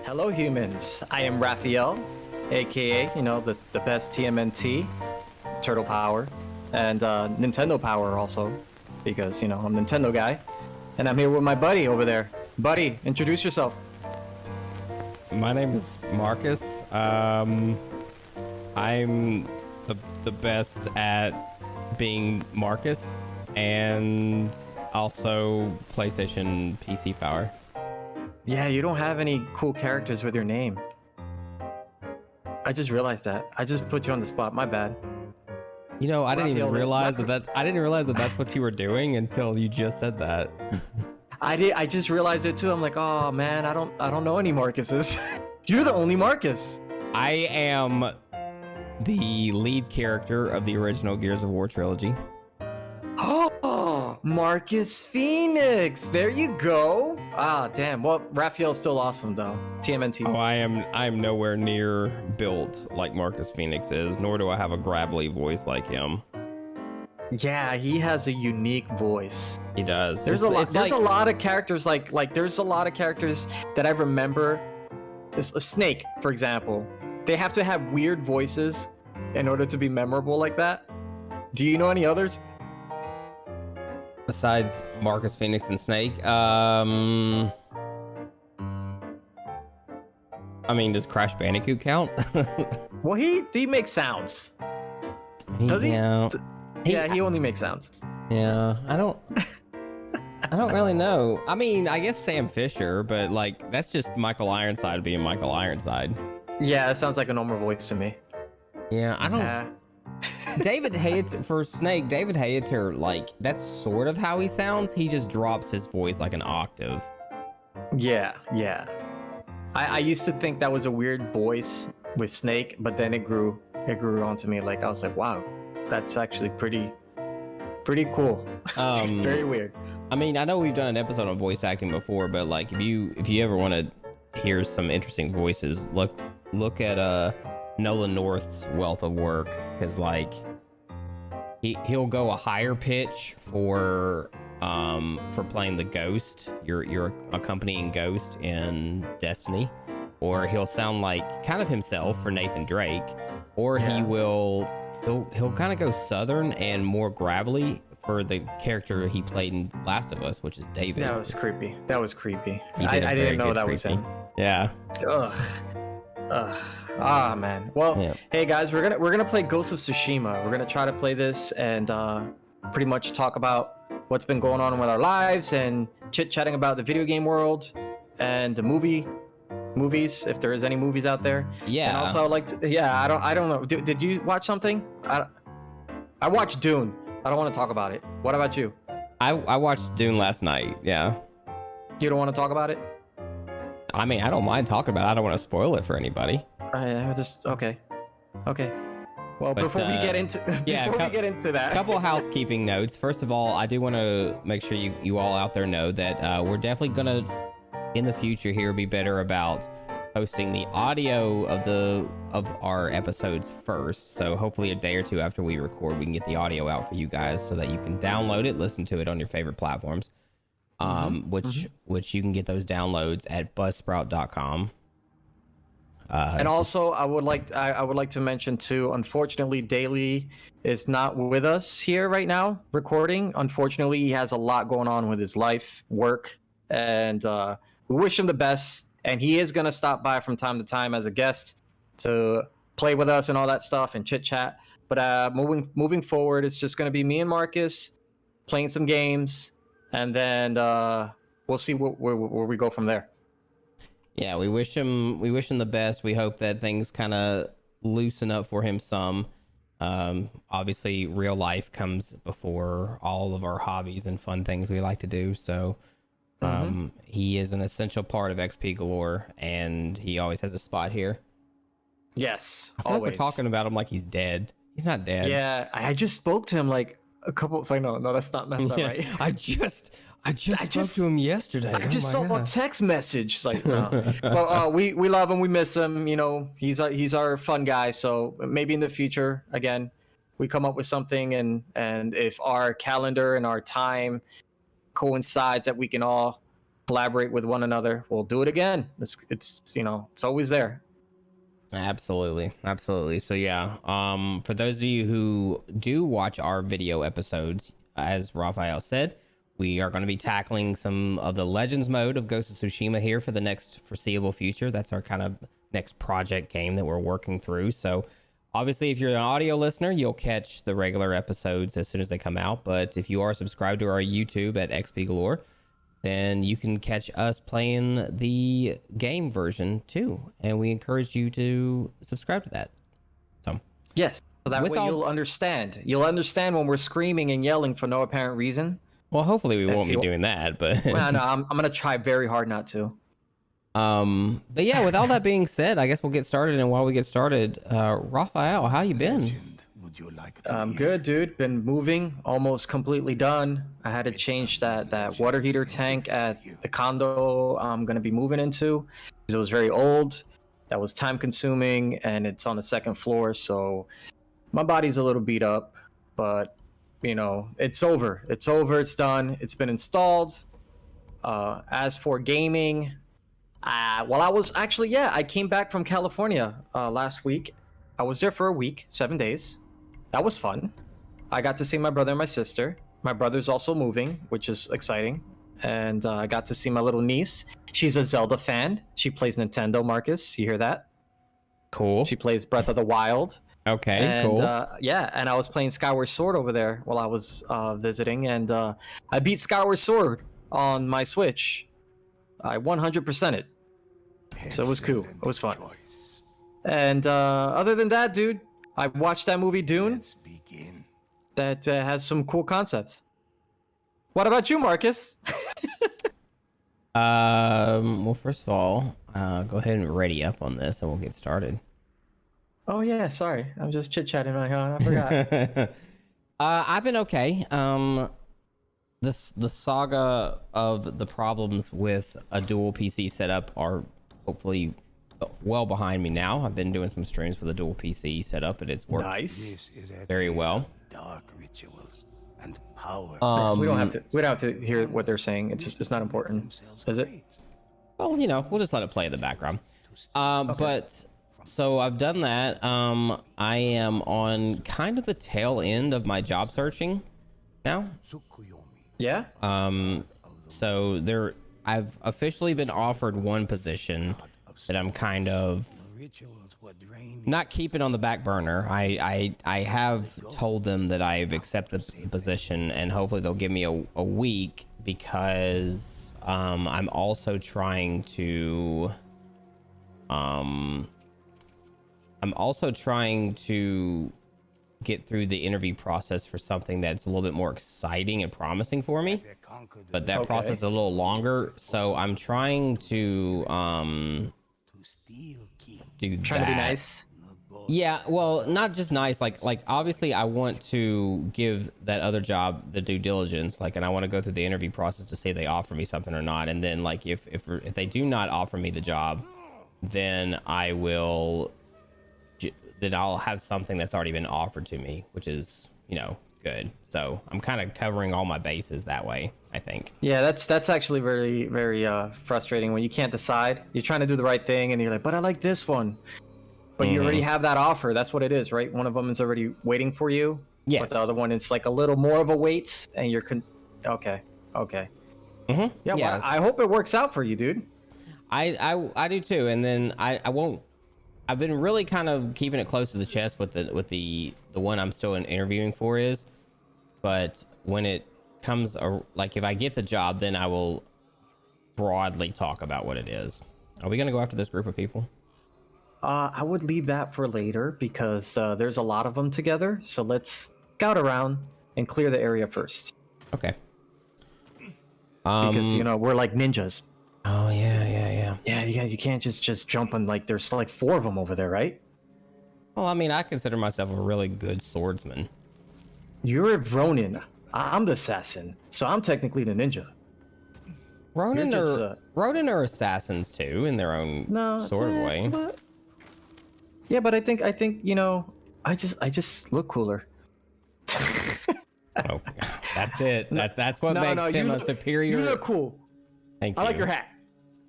Hello humans, I am Rafael, aka, the best TMNT, Turtle Power, and Nintendo Power also, because, I'm a Nintendo guy. And I'm here with my buddy over there. Buddy, introduce yourself. My name is Marcus. I'm the best at being Marcus and also PlayStation PC Power. Yeah, you don't have any cool characters with your name. I just realized that. I just put you on the spot. My bad. You know, I didn't even realize I didn't realize that that's what you were doing until you just said that. I just realized it too. I'm like, oh man, I don't know any Marcuses. You're the only Marcus. I am the lead character of the original Gears of War trilogy. Oh, Marcus Phoenix. There you go. Ah, damn. Well, Raphael's still awesome though. TMNT. Oh, I'm nowhere near built like Marcus Phoenix is, nor do I have a gravelly voice like him. Yeah, he has a unique voice. He does. There's a lot of characters there's a lot of characters that I remember. A Snake, for example. They have to have weird voices in order to be memorable like that. Do you know any others? Besides Marcus Phoenix and Snake, I mean, does Crash Bandicoot count? Well, he makes sounds. Does he? Yeah, he only makes sounds. Yeah, I don't really know. I mean, I guess Sam Fisher, but like that's just Michael Ironside being Michael Ironside. Yeah, it sounds like a normal voice to me. Yeah, I don't. David Hayter for Snake. David Hayter, like that's sort of how he sounds. He just drops his voice like an octave. Yeah. I used to think that was a weird voice with Snake, but then it grew onto me. Like I was like, wow, that's actually pretty cool. Very weird. I mean, I know we've done an episode on voice acting before, but like if you ever want to hear some interesting voices, look at Nolan North's wealth of work, because like he'll go a higher pitch for playing the Ghost, your accompanying Ghost in Destiny, or he'll sound like kind of himself for Nathan Drake, or he'll kind of go southern and more gravelly for the character he played in Last of Us, which is David. That was creepy. I I didn't know that was him. Yeah. Ugh. Ah man. Well, yeah. Hey guys, we're gonna play Ghost of Tsushima. We're gonna try to play this and pretty much talk about what's been going on with our lives and chit-chatting about the video game world and the movies, if there is any movies out there. Yeah. And also I don't know. Did you watch something? I watched Dune. I don't want to talk about it. What about you? I watched Dune last night. Yeah. You don't want to talk about it? I mean, I don't mind talking about it. I don't want to spoil it for anybody. Okay. Well, before we get into that, a couple of housekeeping notes. First of all, I do want to make sure you all out there know that we're definitely gonna in the future here be better about posting the audio of our episodes first. So hopefully a day or two after we record, we can get the audio out for you guys so that you can download it, listen to it on your favorite platforms. Which you can get those downloads at buzzsprout.com. And also, I would like to mention too. Unfortunately, Daly is not with us here right now recording. Unfortunately, he has a lot going on with his life, work, and we wish him the best. And he is gonna stop by from time to time as a guest to play with us and all that stuff and chit chat. But moving forward, it's just gonna be me and Marcus playing some games, and then we'll see where we go from there. Yeah, we wish him the best. We hope that things kind of loosen up for him some. Obviously, real life comes before all of our hobbies and fun things we like to do. So he is an essential part of XP Galore, and he always has a spot here. Yes, I feel like we're talking about him like he's dead. He's not dead. Yeah, I just spoke to him like a couple. It's like no, that's not right. I just spoke to him yesterday. I just saw a text message. It's like, no. Well, we love him. We miss him. You know, he's our fun guy. So maybe in the future, again, we come up with something, and if our calendar and our time coincides, that we can all collaborate with one another, we'll do it again. It's it's always there. Absolutely. So yeah, for those of you who do watch our video episodes, as Rafael said, we are going to be tackling some of the Legends mode of Ghost of Tsushima here for the next foreseeable future. That's our kind of next project game that we're working through. So obviously, if you're an audio listener, you'll catch the regular episodes as soon as they come out. But if you are subscribed to our YouTube at XP Galore, then you can catch us playing the game version too. And we encourage you to subscribe to that. So yes, so that way you'll understand. You'll understand when we're screaming and yelling for no apparent reason. Well, hopefully we won't be doing that, but well, no, I'm gonna try very hard not to. But yeah, with all that being said, I guess we'll get started. And while we get started, Rafael, how you been? I'm good, dude. Been moving, almost completely done. I had to change that water heater tank at the condo I'm gonna be moving into because it was very old. That was time consuming, and it's on the second floor, so my body's a little beat up, but it's over. It's done. It's been installed. As for gaming, well, I came back from California last week. I was there for a week, 7 days. That was fun. I got to see my brother and my sister. My brother's also moving, which is exciting. And I got to see my little niece. She's a Zelda fan. She plays Nintendo, Marcus. You hear that? Cool. She plays Breath of the Wild. Okay, and, cool. Yeah, and I was playing Skyward Sword over there while I was visiting, and I beat Skyward Sword on my Switch. I 100%ed it. So it was cool. It was fun. And other than that, dude, I watched that movie Dune. That has some cool concepts. What about you, Marcus? Well, first of all, go ahead and ready up on this, and we'll get started. Oh yeah, sorry. I'm just chit-chatting on I forgot. I've been okay. The saga of the problems with a dual PC setup are hopefully well behind me now. I've been doing some streams with a dual PC setup, and it's worked nice. very well. Dark rituals and power. We don't have to hear what they're saying. It's not important, is it? Well, we'll just let it play in the background. Okay. But so I've done that. I am on kind of the tail end of my job searching now. Yeah. So I've officially been offered one position that I'm kind of not keeping on the back burner. I have told them that I've accepted the position, and hopefully they'll give me a week, because I'm also trying to get through the interview process for something that's a little bit more exciting and promising for me, but that process is a little longer. So I'm trying to trying to be nice. Yeah, well, not just nice. Like obviously, I want to give that other job the due diligence. And I want to go through the interview process to see if they offer me something or not. And then, if they do not offer me the job, then I'll have something that's already been offered to me, which is good. So I'm kind of covering all my bases that way, I think. Yeah, that's actually very, very frustrating when you can't decide. You're trying to do the right thing, and you're like, but I like this one. But you already have that offer. That's what it is, right? One of them is already waiting for you. Yes. But the other one is like a little more of a wait, and you're okay. Yeah. Well, I hope it works out for you, dude. I do too. And then I won't. I've been really kind of keeping it close to the chest with the one I'm still interviewing for is, but when it comes if I get the job, then I will broadly talk about what it is. Are we gonna go after this group of people? I would leave that for later, because there's a lot of them together. So let's scout around and clear the area first. Okay. Because we're like ninjas. Oh yeah. Yeah, you can't just jump on there's 4 of them over there, right? Well, I mean, I consider myself a really good swordsman. You're a Ronin. I'm the assassin, so I'm technically the ninja. Ronin are assassins too, in their own sort of way. But I think I just look cooler. Oh, that's it. That's what makes him a superior. You look cool. Thank you. I like your hat.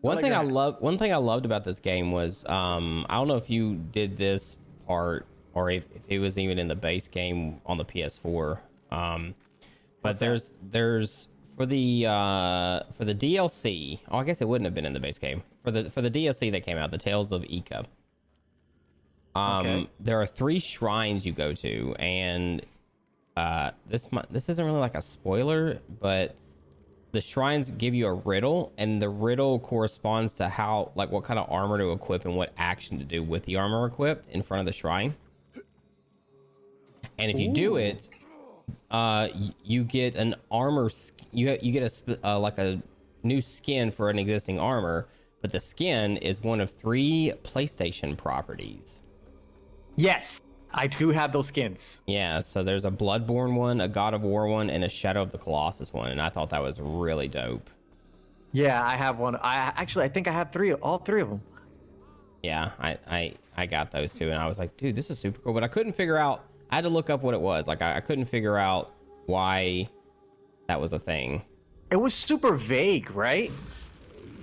One thing I loved about this game was I don't know if you did this part or if it was even in the base game on the PS4. But there's for the DLC. Oh, I guess it wouldn't have been in the base game. For the DLC that came out, the Tales of Ika. There are 3 shrines you go to, and this isn't really like a spoiler, but the shrines give you a riddle, and the riddle corresponds to how, like, what kind of armor to equip and what action to do with the armor equipped in front of the shrine. And if you do it, you get an armor. You get like a new skin for an existing armor, but the skin is one of 3 PlayStation properties. Yes, I do have those skins. Yeah, so there's a Bloodborne one, a God of War one, and a Shadow of the Colossus one, and I thought that was really dope. Yeah, I have one. I think I have all 3 of them. Yeah, I got those too, and I was like, dude, this is super cool, but I couldn't figure out. I had to look up what it was. Like, I couldn't figure out why that was a thing. It was super vague, right?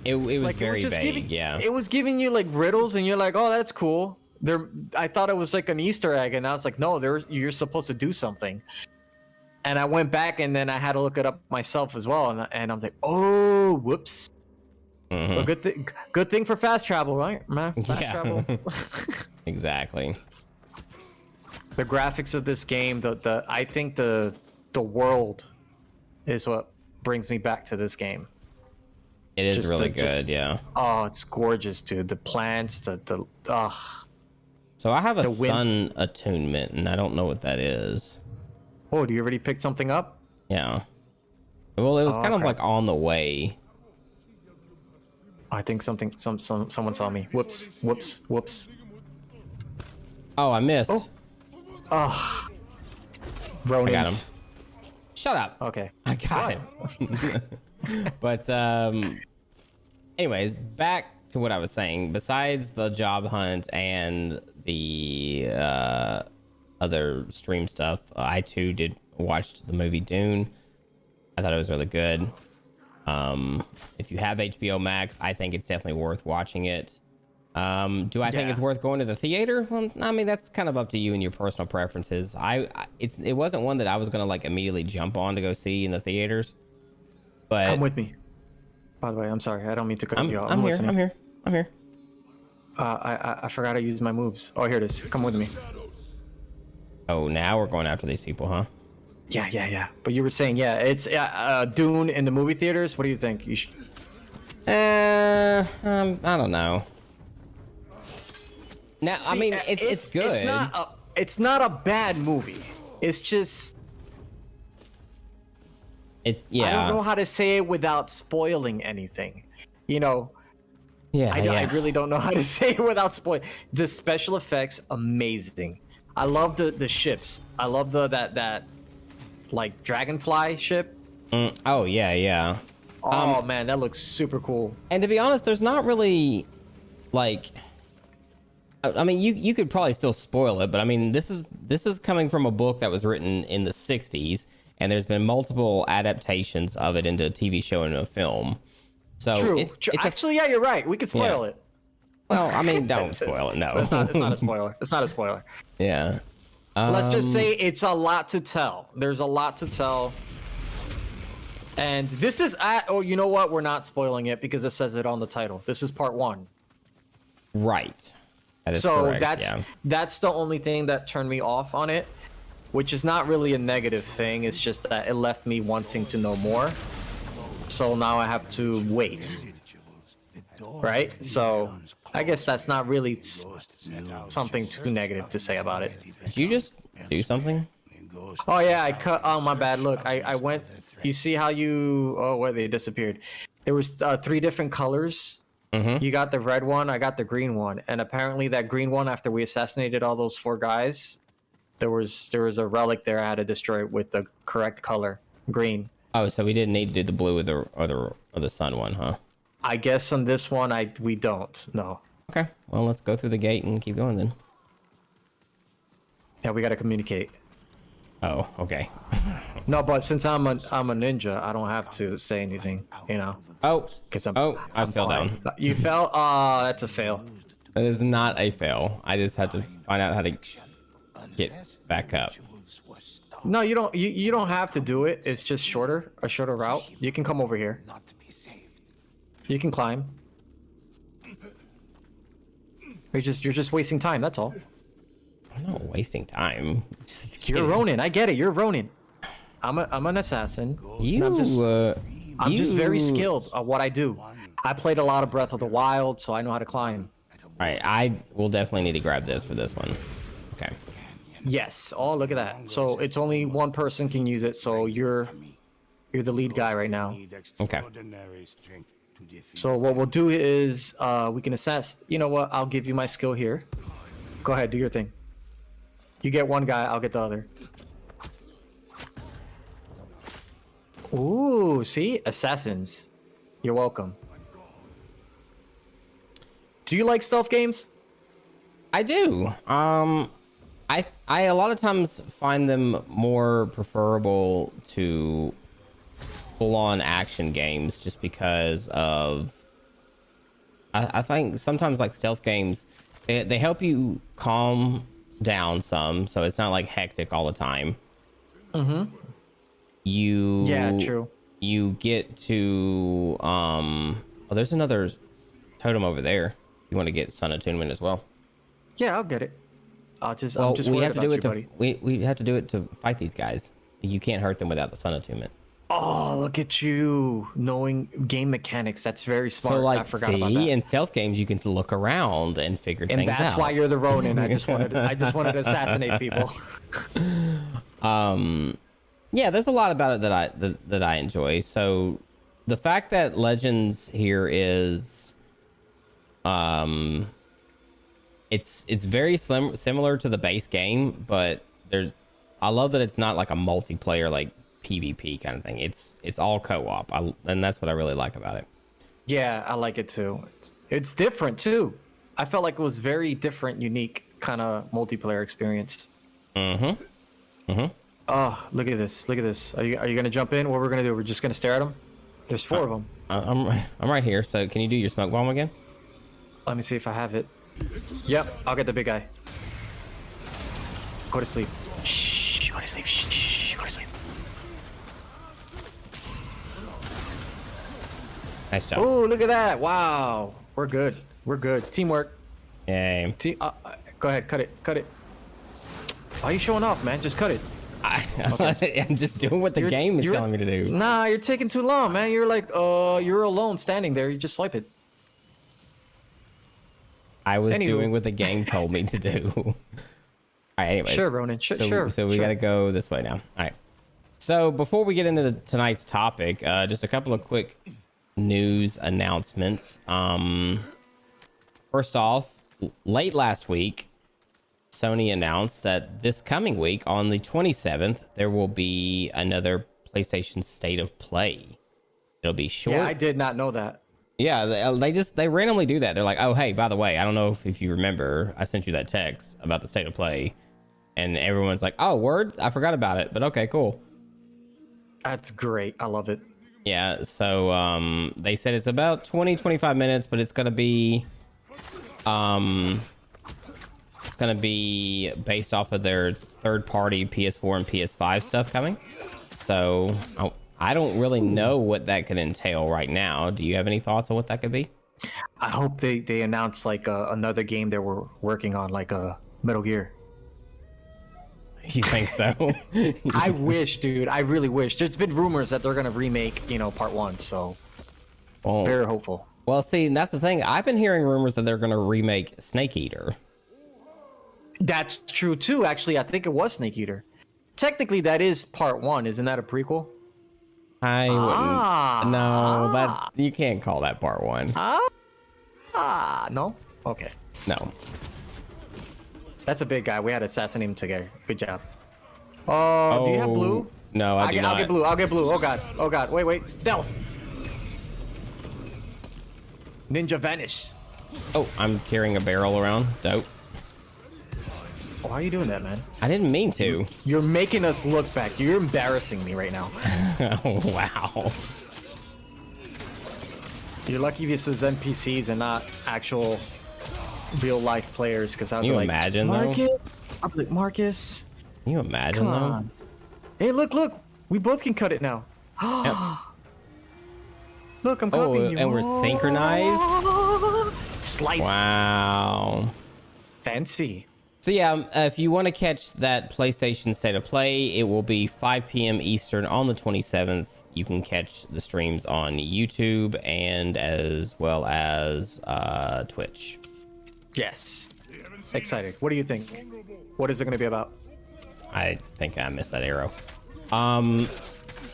It was like, very vague, yeah. It was giving you like riddles, and you're like, oh, that's cool. I thought it was like an Easter egg, and I was like, no, you're supposed to do something. And I went back, and then I had to look it up myself as well, and I was like, oh, whoops. Well, good thing for fast travel, right? Fast travel. Exactly. The graphics of this game, I think the world is what brings me back to this game. It is really good, yeah. Oh, it's gorgeous, dude. The plants, So I have a sun attunement, and I don't know what that is. Oh, do you already pick something up? Yeah. Well, it was kind of like on the way. I think someone saw me. Whoops. Oh, I missed. Oh. Ronins. I got him. Shut up. Okay. I got him. But anyways, back to what I was saying. Besides the job hunt and the other stream stuff, I too watched the movie Dune. I thought it was really good. If you have HBO Max, I think it's definitely worth watching it. Do I think it's worth going to the theater? Well, I mean, that's kind of up to you and your personal preferences. It wasn't one that I was gonna like immediately jump on to go see in the theaters. But come with me. By the way, I'm sorry. I don't mean to cut you off. I'm here. I forgot to use my moves. Oh, here it is. Come with me. Oh, now we're going after these people, huh? Yeah. But you were saying, it's Dune in the movie theaters. What do you think? You should... I don't know. Now, I mean, it's good. It's not a bad movie. It's just... I don't know how to say it without spoiling anything. You know... I really don't know how to say it without spoiling. The special effects, amazing. I love the ships. I love that like dragonfly ship. Oh yeah. Oh man, that looks super cool. And to be honest, there's not really like, I mean, you could probably still spoil it, but I mean, this is coming from a book that was written in the 60s, and there's been multiple adaptations of it into a TV show and a film. So True. Actually, you're right. We could spoil it. Well, I mean, don't spoil it. No, it's not a spoiler. It's not a spoiler. Yeah. Let's just say it's a lot to tell. There's a lot to tell. And this is you know what? We're not spoiling it because it says it on the title. This is part 1. Right. That is so correct, that's the only thing that turned me off on it, which is not really a negative thing. It's just that it left me wanting to know more. So now I have to wait. Right? So I guess that's not really something too negative to say about it. Did you just do something? Oh yeah, I cut. Oh my bad. Look, I went. You see how you? Oh wait, they disappeared. There was 3 different colors. Mm-hmm. You got the red one. I got the green one. And apparently that green one, after we assassinated all those 4 guys, there was a relic there I had to destroy with the correct color, green. Oh, so we didn't need to do the blue or the sun one, huh? I guess on this one, we don't. No. Okay. Well, let's go through the gate and keep going then. Yeah, we got to communicate. Oh, okay. No, but since I'm a ninja, I don't have to say anything, you know. Oh, Because I fell down. You fell? Oh, that's a fail. That is not a fail. I just have to find out how to get back up. No, you don't. You don't have to do it. It's just a shorter route. You can come over here. You can climb. You're just wasting time. That's all. I'm not wasting time. You're Ronin. I get it. You're Ronin. I'm an assassin. I'm just very skilled at what I do. I played a lot of Breath of the Wild, so I know how to climb. All right, I will definitely need to grab this for this one. Okay. Yes. Oh, look at that. So it's only one person can use it. So you're the lead guy right now. Okay. So what we'll do is we can assess. You know what? I'll give you my skill here. Go ahead, do your thing. You get one guy, I'll get the other. Ooh, see? Assassins. You're welcome. Do you like stealth games? I do. I a lot of times find them more preferable to full-on action games just because of I think sometimes like stealth games they help you calm down some, so it's not like hectic all the time. Yeah, true. You get to there's another totem over there. You want to get sun attunement as well? Yeah, I'll get it. I'm just we worried have to do about it you, to buddy. we have to do it to fight these guys. You can't hurt them without the sun attunement. Oh, look at you knowing game mechanics. That's very smart. So like, I forgot about that. in stealth games, you can look around and figure things out. And that's why you're the Ronin. I just wanted to assassinate people. Yeah, there's a lot about it that I enjoy. So the fact that Legends here is it's very similar to the base game, but I love that it's not like a multiplayer like PvP kind of thing. It's all co-op, and that's what I really like about it. Yeah, I like it too. It's different too. I felt like it was very different, unique kind of multiplayer experience. Oh, look at this! Look at this. Are you gonna jump in? What we're gonna do? We're just gonna stare at them. There's 4 of them. I'm right here. So can you do your smoke bomb again? Let me see if I have it. Yep, I'll get the big guy. Go to sleep. Shh. Go to sleep. Shh. Go to sleep. Nice job. Oh, look at that! Wow, we're good. We're good. Teamwork. Yay. Go ahead. Cut it. Cut it. Why are you showing off, man? Just cut it. I'm just doing what the game is telling me to do. Nah, you're taking too long, man. You're like, you're alone standing there. You just swipe it. I was doing what the game told me to do. All right, anyways. Sure, Ronan. So we got to go this way now. All right. So before we get into tonight's topic, just a couple of quick news announcements. First off, late last week, Sony announced that this coming week on the 27th, there will be another PlayStation State of Play. It'll be short. Yeah, I did not know that. Yeah, they randomly do that. They're like, oh, hey, by the way, I don't know if you remember, I sent you that text about the State of Play. And everyone's like, oh, word? I forgot about it. But okay, cool. That's great. I love it. Yeah, so they said it's about 20-25 minutes, but it's going to be based off of their third-party PS4 and PS5 stuff coming. So I don't really know what that could entail right now. Do you have any thoughts on what that could be? I hope they announce like another game they were working on, like a Metal Gear. You think so? I wish, dude. I really wish. There's been rumors that they're gonna remake, part 1. So very hopeful. Well, see, that's the thing. I've been hearing rumors that they're gonna remake Snake Eater. That's true too. Actually, I think it was Snake Eater. Technically, that is part 1. Isn't that a prequel? I wouldn't. No, that you can't call that part 1. No. Okay. No. That's a big guy. We had to assassinate him together. Good job. Do you have blue? No, I do not. I'll get blue. I'll get blue. Oh god. Oh god. Wait. Stealth. Ninja vanish. Oh, I'm carrying a barrel around. Dope. Why are you doing that, man? I didn't mean to. You're making us look back. You're embarrassing me right now. Oh, wow. You're lucky this is NPCs and not actual real life players, because I'd be like, imagine, Marcus? though? I'd be like, Marcus. Can you imagine, Come though? on. Hey, look. We both can cut it now. Yep. Look, I'm copying you. And we're synchronized? Slice. Wow. Fancy. So yeah, if you want to catch that PlayStation State of Play, it will be 5 p.m. Eastern on the 27th. You can catch the streams on YouTube and as well as Twitch. Yes. Excited. What do you think? What is it going to be about? I think I missed that arrow. I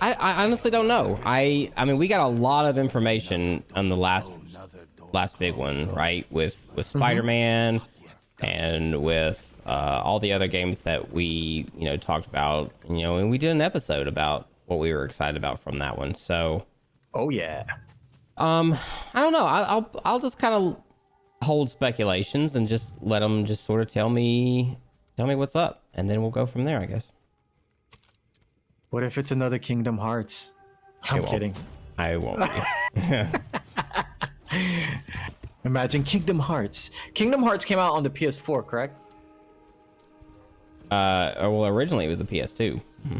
honestly don't know. I mean, we got a lot of information on the last big one, right? With Spider-Man and with all the other games that we talked about, and we did an episode about what we were excited about from that one. So, oh yeah. I don't know. I'll just kind of hold speculations and just let them just sort of tell me what's up, and then we'll go from there, I guess. What if it's another Kingdom Hearts? I'm kidding. I won't be. Imagine Kingdom Hearts. Kingdom Hearts came out on the PS4, correct? Well, originally it was the PS2. Mm-hmm.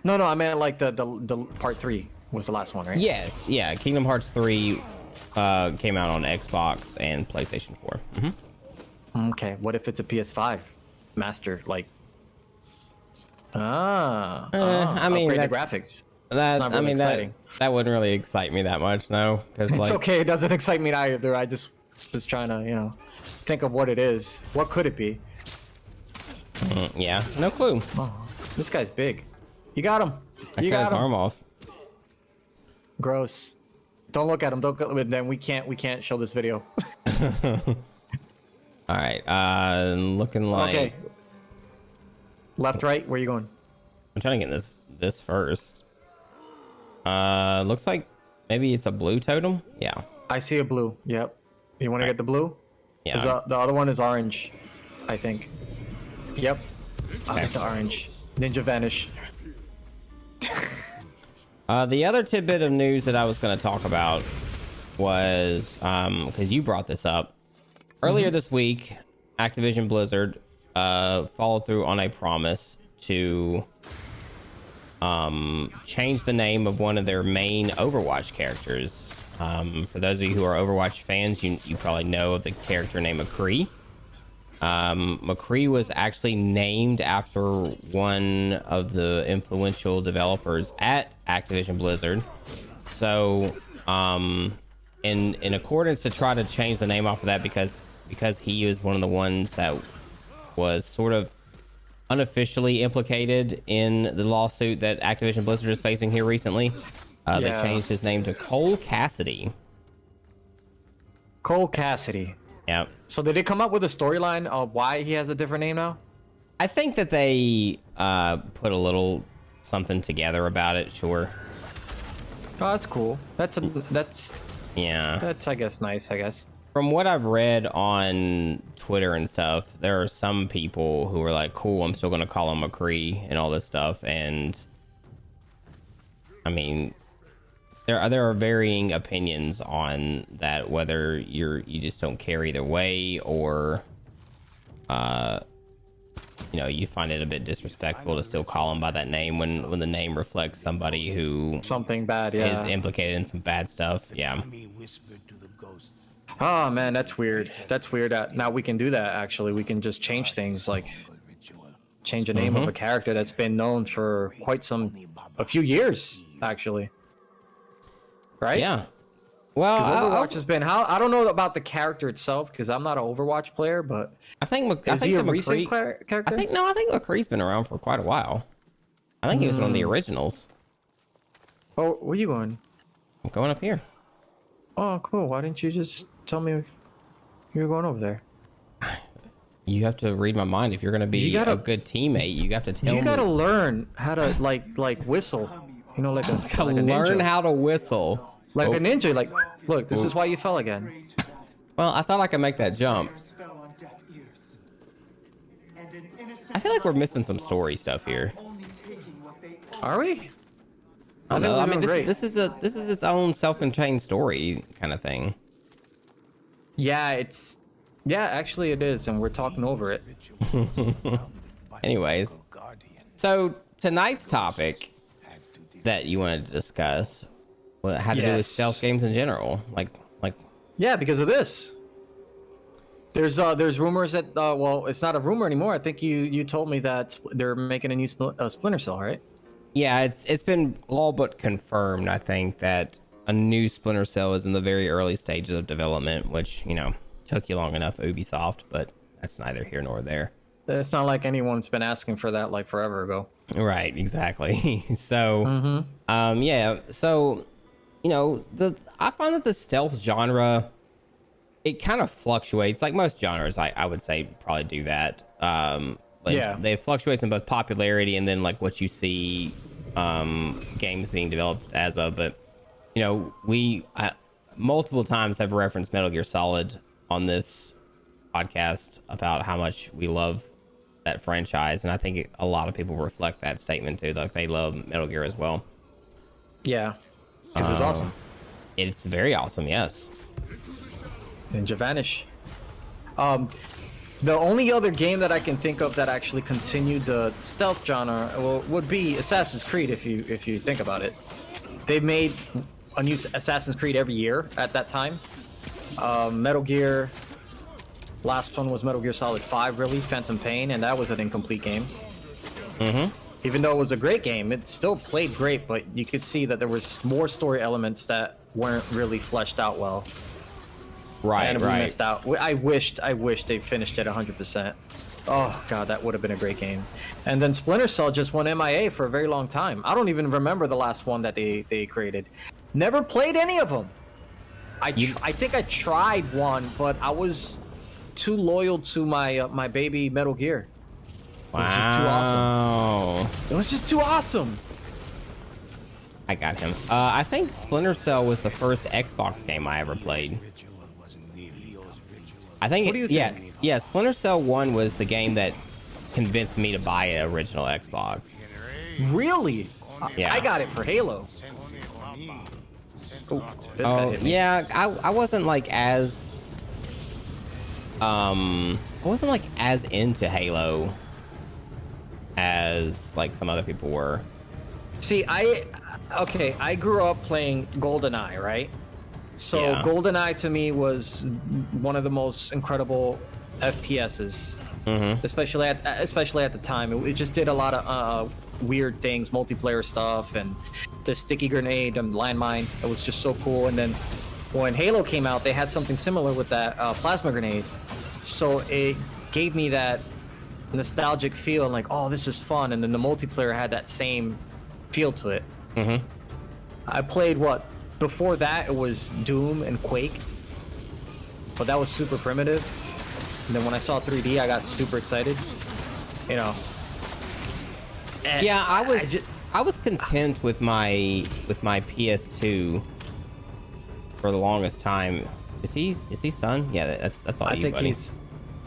No, I meant like the part 3 was the last one, right? Yes, yeah. Kingdom Hearts 3 came out on Xbox and PlayStation 4. Mm-hmm. Okay, what if it's a PS5 master? Like, I mean, upgrade the graphics. That not really exciting. That wouldn't really excite me that much, no. It's like, okay. It doesn't excite me either. I just trying to think of what it is. What could it be? Yeah, no clue. Oh, this guy's big. You got him. I cut his arm off. Gross. Don't look at him. Don't go. Then we can't show this video. All right. Looking like. Okay. Left, right. Where are you going? I'm trying to get this first. Looks like maybe it's a blue totem. Yeah. I see a blue. Yep. You want to get the blue? Yeah. The other one is orange, I think. Yep. I like the orange. Ninja vanish. The other tidbit of news that I was going to talk about was because you brought this up earlier this week. Activision Blizzard followed through on a promise to change the name of one of their main Overwatch characters. For those of you who are Overwatch fans, you probably know of the character named McCree. McCree was actually named after one of the influential developers at Activision Blizzard. So, in accordance to try to change the name off of that, because he is one of the ones that was sort of unofficially implicated in the lawsuit that Activision Blizzard is facing here recently, they changed his name to Cole Cassidy. Cole Cassidy. Yeah. So did they come up with a storyline of why he has a different name now? I think that they put a little something together about it. Sure. Oh, that's cool. That's yeah. That's I guess nice. I guess. From what I've read on Twitter and stuff, there are some people who are like, "Cool, I'm still gonna call him McCree" and all this stuff. And I mean, there are varying opinions on that, whether you just don't care either way, or you find it a bit disrespectful to still call him by that name when the name reflects somebody who something bad is implicated in some bad stuff. Yeah. Oh man, that's weird. That's weird. Now we can do that. Actually, we can just change things, like change the name of a character that's been known for a few years, actually. Right? Yeah. Well, Overwatch has been I don't know about the character itself, because I'm not an Overwatch player, but I think he a recent character? I think McCree's been around for quite a while. I think he was one of the originals. Oh, where you going? I'm going up here. Oh, cool. Why didn't you just tell me you were going over there? You have to read my mind. If you're going to be a good teammate, you have to tell me. You got to learn how to like whistle. Like a learn how to whistle. Like a ninja. Like, look, this is why you fell again. Well, I thought I could make that jump. I feel like we're missing some story stuff here. Are we? I don't know. I mean, great. this is its own self-contained story kind of thing. Yeah, actually it is, and we're talking over it. Anyways, so tonight's topic that you wanted to discuss had to do with stealth games in general, like yeah, because of this. There's rumors that well, it's not a rumor anymore. I think you told me that they're making a new Splinter Cell, right? Yeah, it's been all but confirmed. I think that a new Splinter Cell is in the very early stages of development, which took you long enough, Ubisoft, but that's neither here nor there. It's not like anyone's been asking for that like forever ago. Right, exactly. So, yeah. So, I find that the stealth genre, it kind of fluctuates. Like most genres, I would say probably do that. They fluctuate in both popularity and then like what you see games being developed as of. But we multiple times have referenced Metal Gear Solid on this podcast about how much we love that franchise, and I think a lot of people reflect that statement too. Like they love Metal Gear as well. Yeah, because it's awesome. It's very awesome, yes. Ninja Vanish. The only other game that I can think of that actually continued the stealth genre would be Assassin's Creed. If you think about it, they made a new Assassin's Creed every year at that time. Metal Gear. Last one was Metal Gear Solid 5, really, Phantom Pain, and that was an incomplete game. Even though it was a great game, it still played great, but you could see that there was more story elements that weren't really fleshed out well. Right, and we missed out. I wish they finished it 100%. Oh god, that would have been a great game. And then Splinter Cell just went MIA for a very long time. I don't even remember the last one that they created. Never played any of them. I think I tried one, but I was too loyal to my baby Metal Gear. It was just too awesome. It was just too awesome. I got him. I think Splinter Cell was the first Xbox game I ever played. I think. What do you think? Yeah. Splinter Cell 1 was the game that convinced me to buy an original Xbox. Really? Yeah. I got it for Halo. Oh, this guy hit me. Yeah. I wasn't like as into Halo as like some other people were. See, I grew up playing GoldenEye, right? So Yeah. GoldenEye to me was one of the most incredible FPSs, especially at the time. It just did a lot of weird things, multiplayer stuff, and the sticky grenade and landmine. It was just so cool. And then when Halo came out, they had something similar with that plasma grenade. So it gave me that nostalgic feel, and like, oh, this is fun. And then the multiplayer had that same feel to it. I played before that it was Doom and Quake, but that was super primitive. And then when I saw 3D, I got super excited. And Yeah, I was content with my PS2 for the longest time. Is he son? Yeah, that's all I you, think buddy.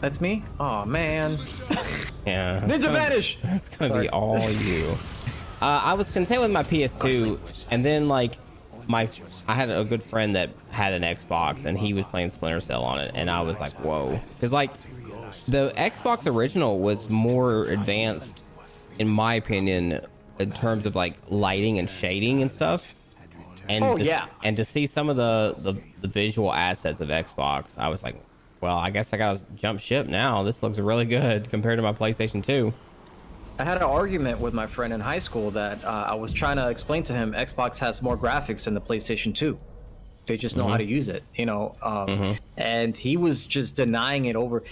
that's me. Oh man. Yeah. Ninja Vanish. That's gonna be all you. I was content with my PS2, and then like I had a good friend that had an Xbox, and he was playing Splinter Cell on it, and I was like, whoa, because like the Xbox original was more advanced, in my opinion, in terms of like lighting and shading and stuff. And and to see some of the visual assets of Xbox, I was like, well, I guess I gotta jump ship now. This looks really good compared to my PlayStation 2. I had an argument with my friend in high school that I was trying to explain to him Xbox has more graphics than the PlayStation 2. They just know how to use it, and he was just denying it over.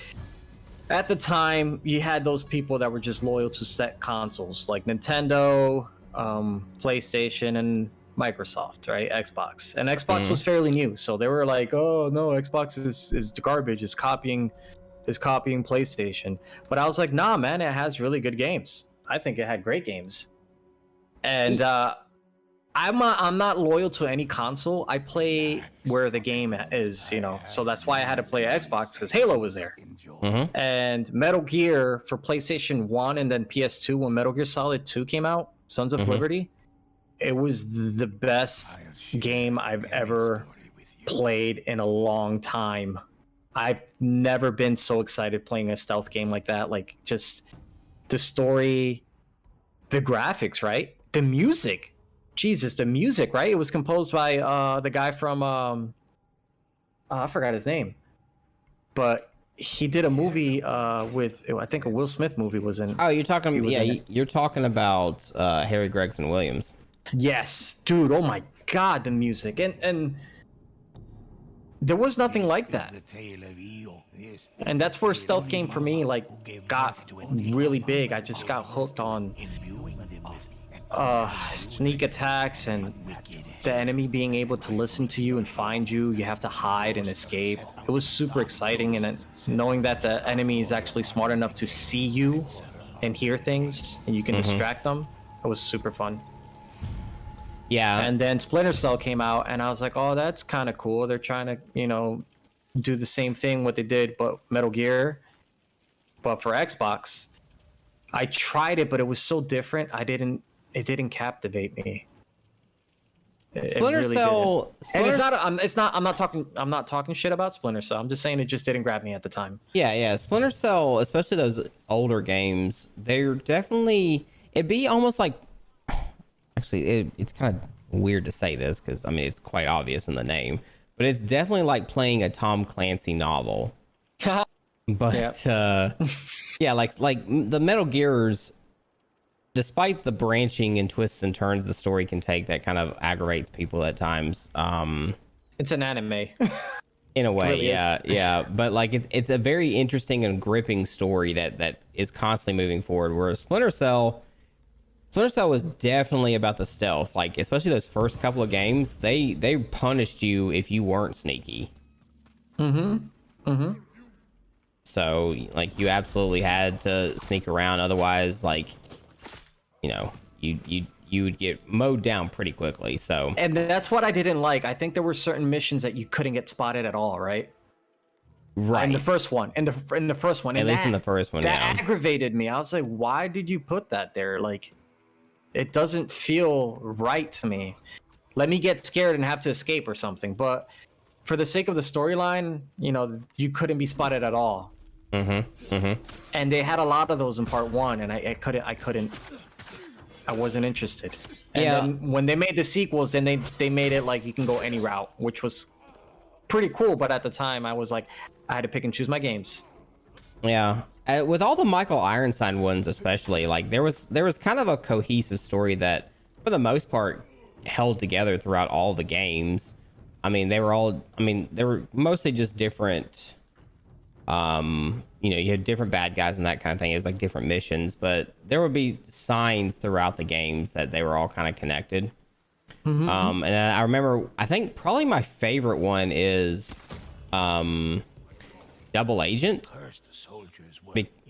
At the time, you had those people that were just loyal to set consoles like Nintendo, PlayStation, and Microsoft, right? Xbox. And Xbox was fairly new, so they were like, oh no, Xbox is garbage, is copying PlayStation. But I was like, nah man, it has really good games. I think it had great games. And I'm not loyal to any console. I play where the game is, you know. So that's why I had to play Xbox because Halo was there. And Metal Gear for PlayStation 1 and then PS2 when Metal Gear Solid 2 came out, Sons of Liberty. It was the best game I've ever played in a long time. I've never been so excited playing a stealth game like that. Like just the story, the graphics, right? The music. Jesus, the music, right? It was composed by the guy from I forgot his name, but he did a movie with I think a Will Smith movie was in. Oh, you're talking you're talking about Harry Gregson Williams. Yes, dude. Oh my God, the music and there was nothing like that. And that's where stealth game for me like got really big. I just got hooked on sneak attacks and the enemy being able to listen to you and find you. You have to hide and escape. It was super exciting, and knowing that the enemy is actually smart enough to see you and hear things and you can distract them, it was super fun. Yeah. And then Splinter Cell came out and I was like, oh, that's kind of cool. They're trying to, you know, do the same thing what they did but Metal Gear but for Xbox. I tried it, but it was so different. It didn't captivate me. Splinter Cell, and I'm not talking shit about Splinter Cell. I'm just saying it just didn't grab me at the time. Yeah. Splinter Cell, especially those older games, they're definitely, it'd be almost like, actually, it's kind of weird to say this because I mean it's quite obvious in the name, but it's definitely like playing a Tom Clancy novel. But yeah, like the Metal Gears. Despite the branching and twists and turns the story can take that kind of aggravates people at times. It's an anime. In a way, really yeah. But like it's a very interesting and gripping story that is constantly moving forward. Whereas Splinter Cell was definitely about the stealth. Like especially those first couple of games, they punished you if you weren't sneaky. So like you absolutely had to sneak around, otherwise like, you know, you would get mowed down pretty quickly. So, and that's what I didn't like. I think there were certain missions that you couldn't get spotted at all, right? Right. In the first one, in the first one, at least in the first one, that aggravated me. I was like, why did you put that there? Like, it doesn't feel right to me. Let me get scared and have to escape or something. But for the sake of the storyline, you know, you couldn't be spotted at all. And they had a lot of those in part one, and I couldn't. I wasn't interested. And then when they made the sequels, then they made it like you can go any route, which was pretty cool. But at the time, I was like, I had to pick and choose my games. Yeah, with all the Michael Ironside ones, especially, like there was kind of a cohesive story that, for the most part, held together throughout all the games. I mean, they were mostly just different. You know, you had different bad guys and that kind of thing. It was like different missions, but there would be signs throughout the games that they were all kind of connected. And I remember, I think probably my favorite one is Double Agent.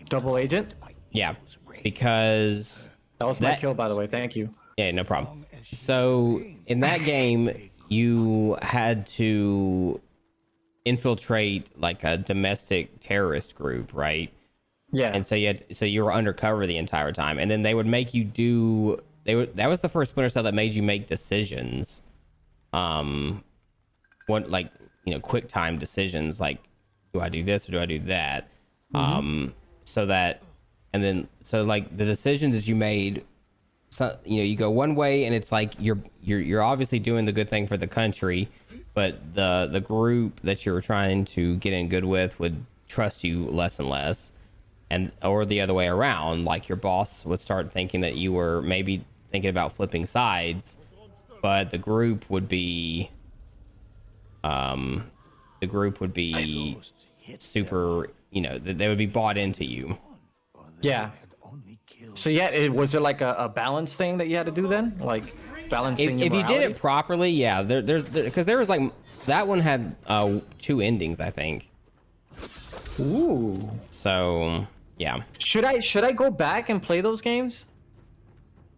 Double Agent? Yeah, because that was my kill, by the way. Thank you. Yeah, no problem. So in that game, you had to infiltrate like a domestic terrorist group, right? Yeah. And so you were undercover the entire time, and then they would make you do. That was the first Splinter Cell that made you make decisions. Like, you know, quick time decisions, like, do I do this or do I do that? So like the decisions that you made, so, you know, you go one way and it's like you're obviously doing the good thing for the country, but the group that you're trying to get in good with would trust you less and less, or the other way around, like your boss would start thinking that you were maybe thinking about flipping sides, but the group would be super, you know, they would be bought into you. Yeah. So yeah, was there like a balance thing that you had to do then, like balancing? If you did it properly, yeah. Because there was like that one had 2 endings, I think. Ooh. So yeah. Should I go back and play those games?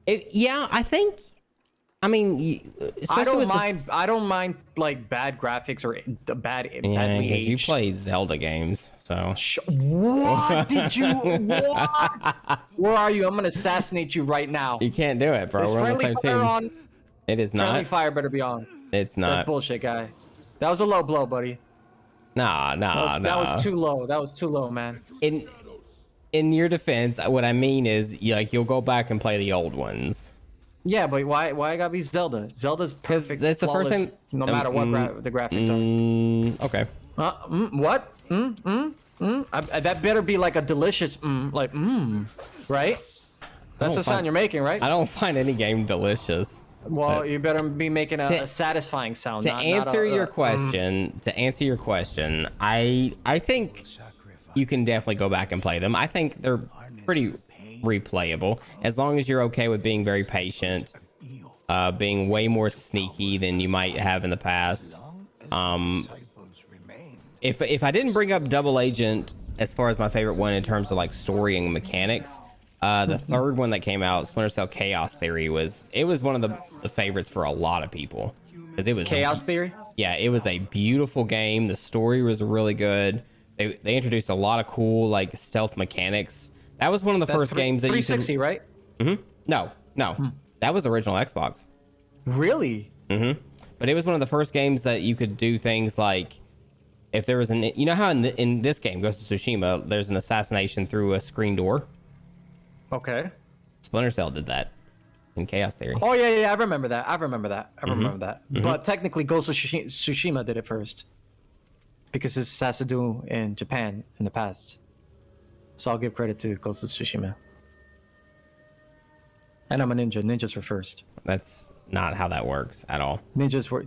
Yeah, I think I mean, I don't mind like bad graphics or badly aged. You play Zelda games, so. What did you? What? Where are you? I'm gonna assassinate you right now. You can't do it, bro. Is We're on the friendly same fire team. on? It is Friendly not. fire better be on. It's not. That's bullshit, guy. That was a low blow, buddy. Nah. That was too low. That was too low, man. In your defense, what I mean is, you'll go back and play the old ones. Yeah, but why I gotta be Zelda? Zelda's perfect. That's the first flawless, thing. No matter what the graphics are. Okay. What? That better be like a delicious right? That's the sound you're making, right? I don't find any game delicious. Well, you better be making a satisfying sound. To answer your question, I think you can definitely go back and play them. I think they're pretty replayable as long as you're okay with being very patient, being way more sneaky than you might have in the past. If I didn't bring up Double Agent as far as my favorite one in terms of like story and mechanics, the third one that came out, Splinter Cell Chaos Theory, was one of the favorites for a lot of people because it was Chaos Theory. Yeah, it was a beautiful game. The story was really good. They introduced a lot of cool like stealth mechanics. That was one of the first games that 360, you could... right? No. That was the original Xbox. Really? But it was one of the first games that you could do things like, if there was you know how in this game, Ghost of Tsushima, there's an assassination through a screen door? Okay. Splinter Cell did that in Chaos Theory. Oh yeah, I remember that. I remember that. But technically, Ghost of Tsushima did it first because this has to do in Japan in the past. So I'll give credit to Ghost of Tsushima. And I'm a ninja. Ninjas were first. That's not how that works at all. Ninjas were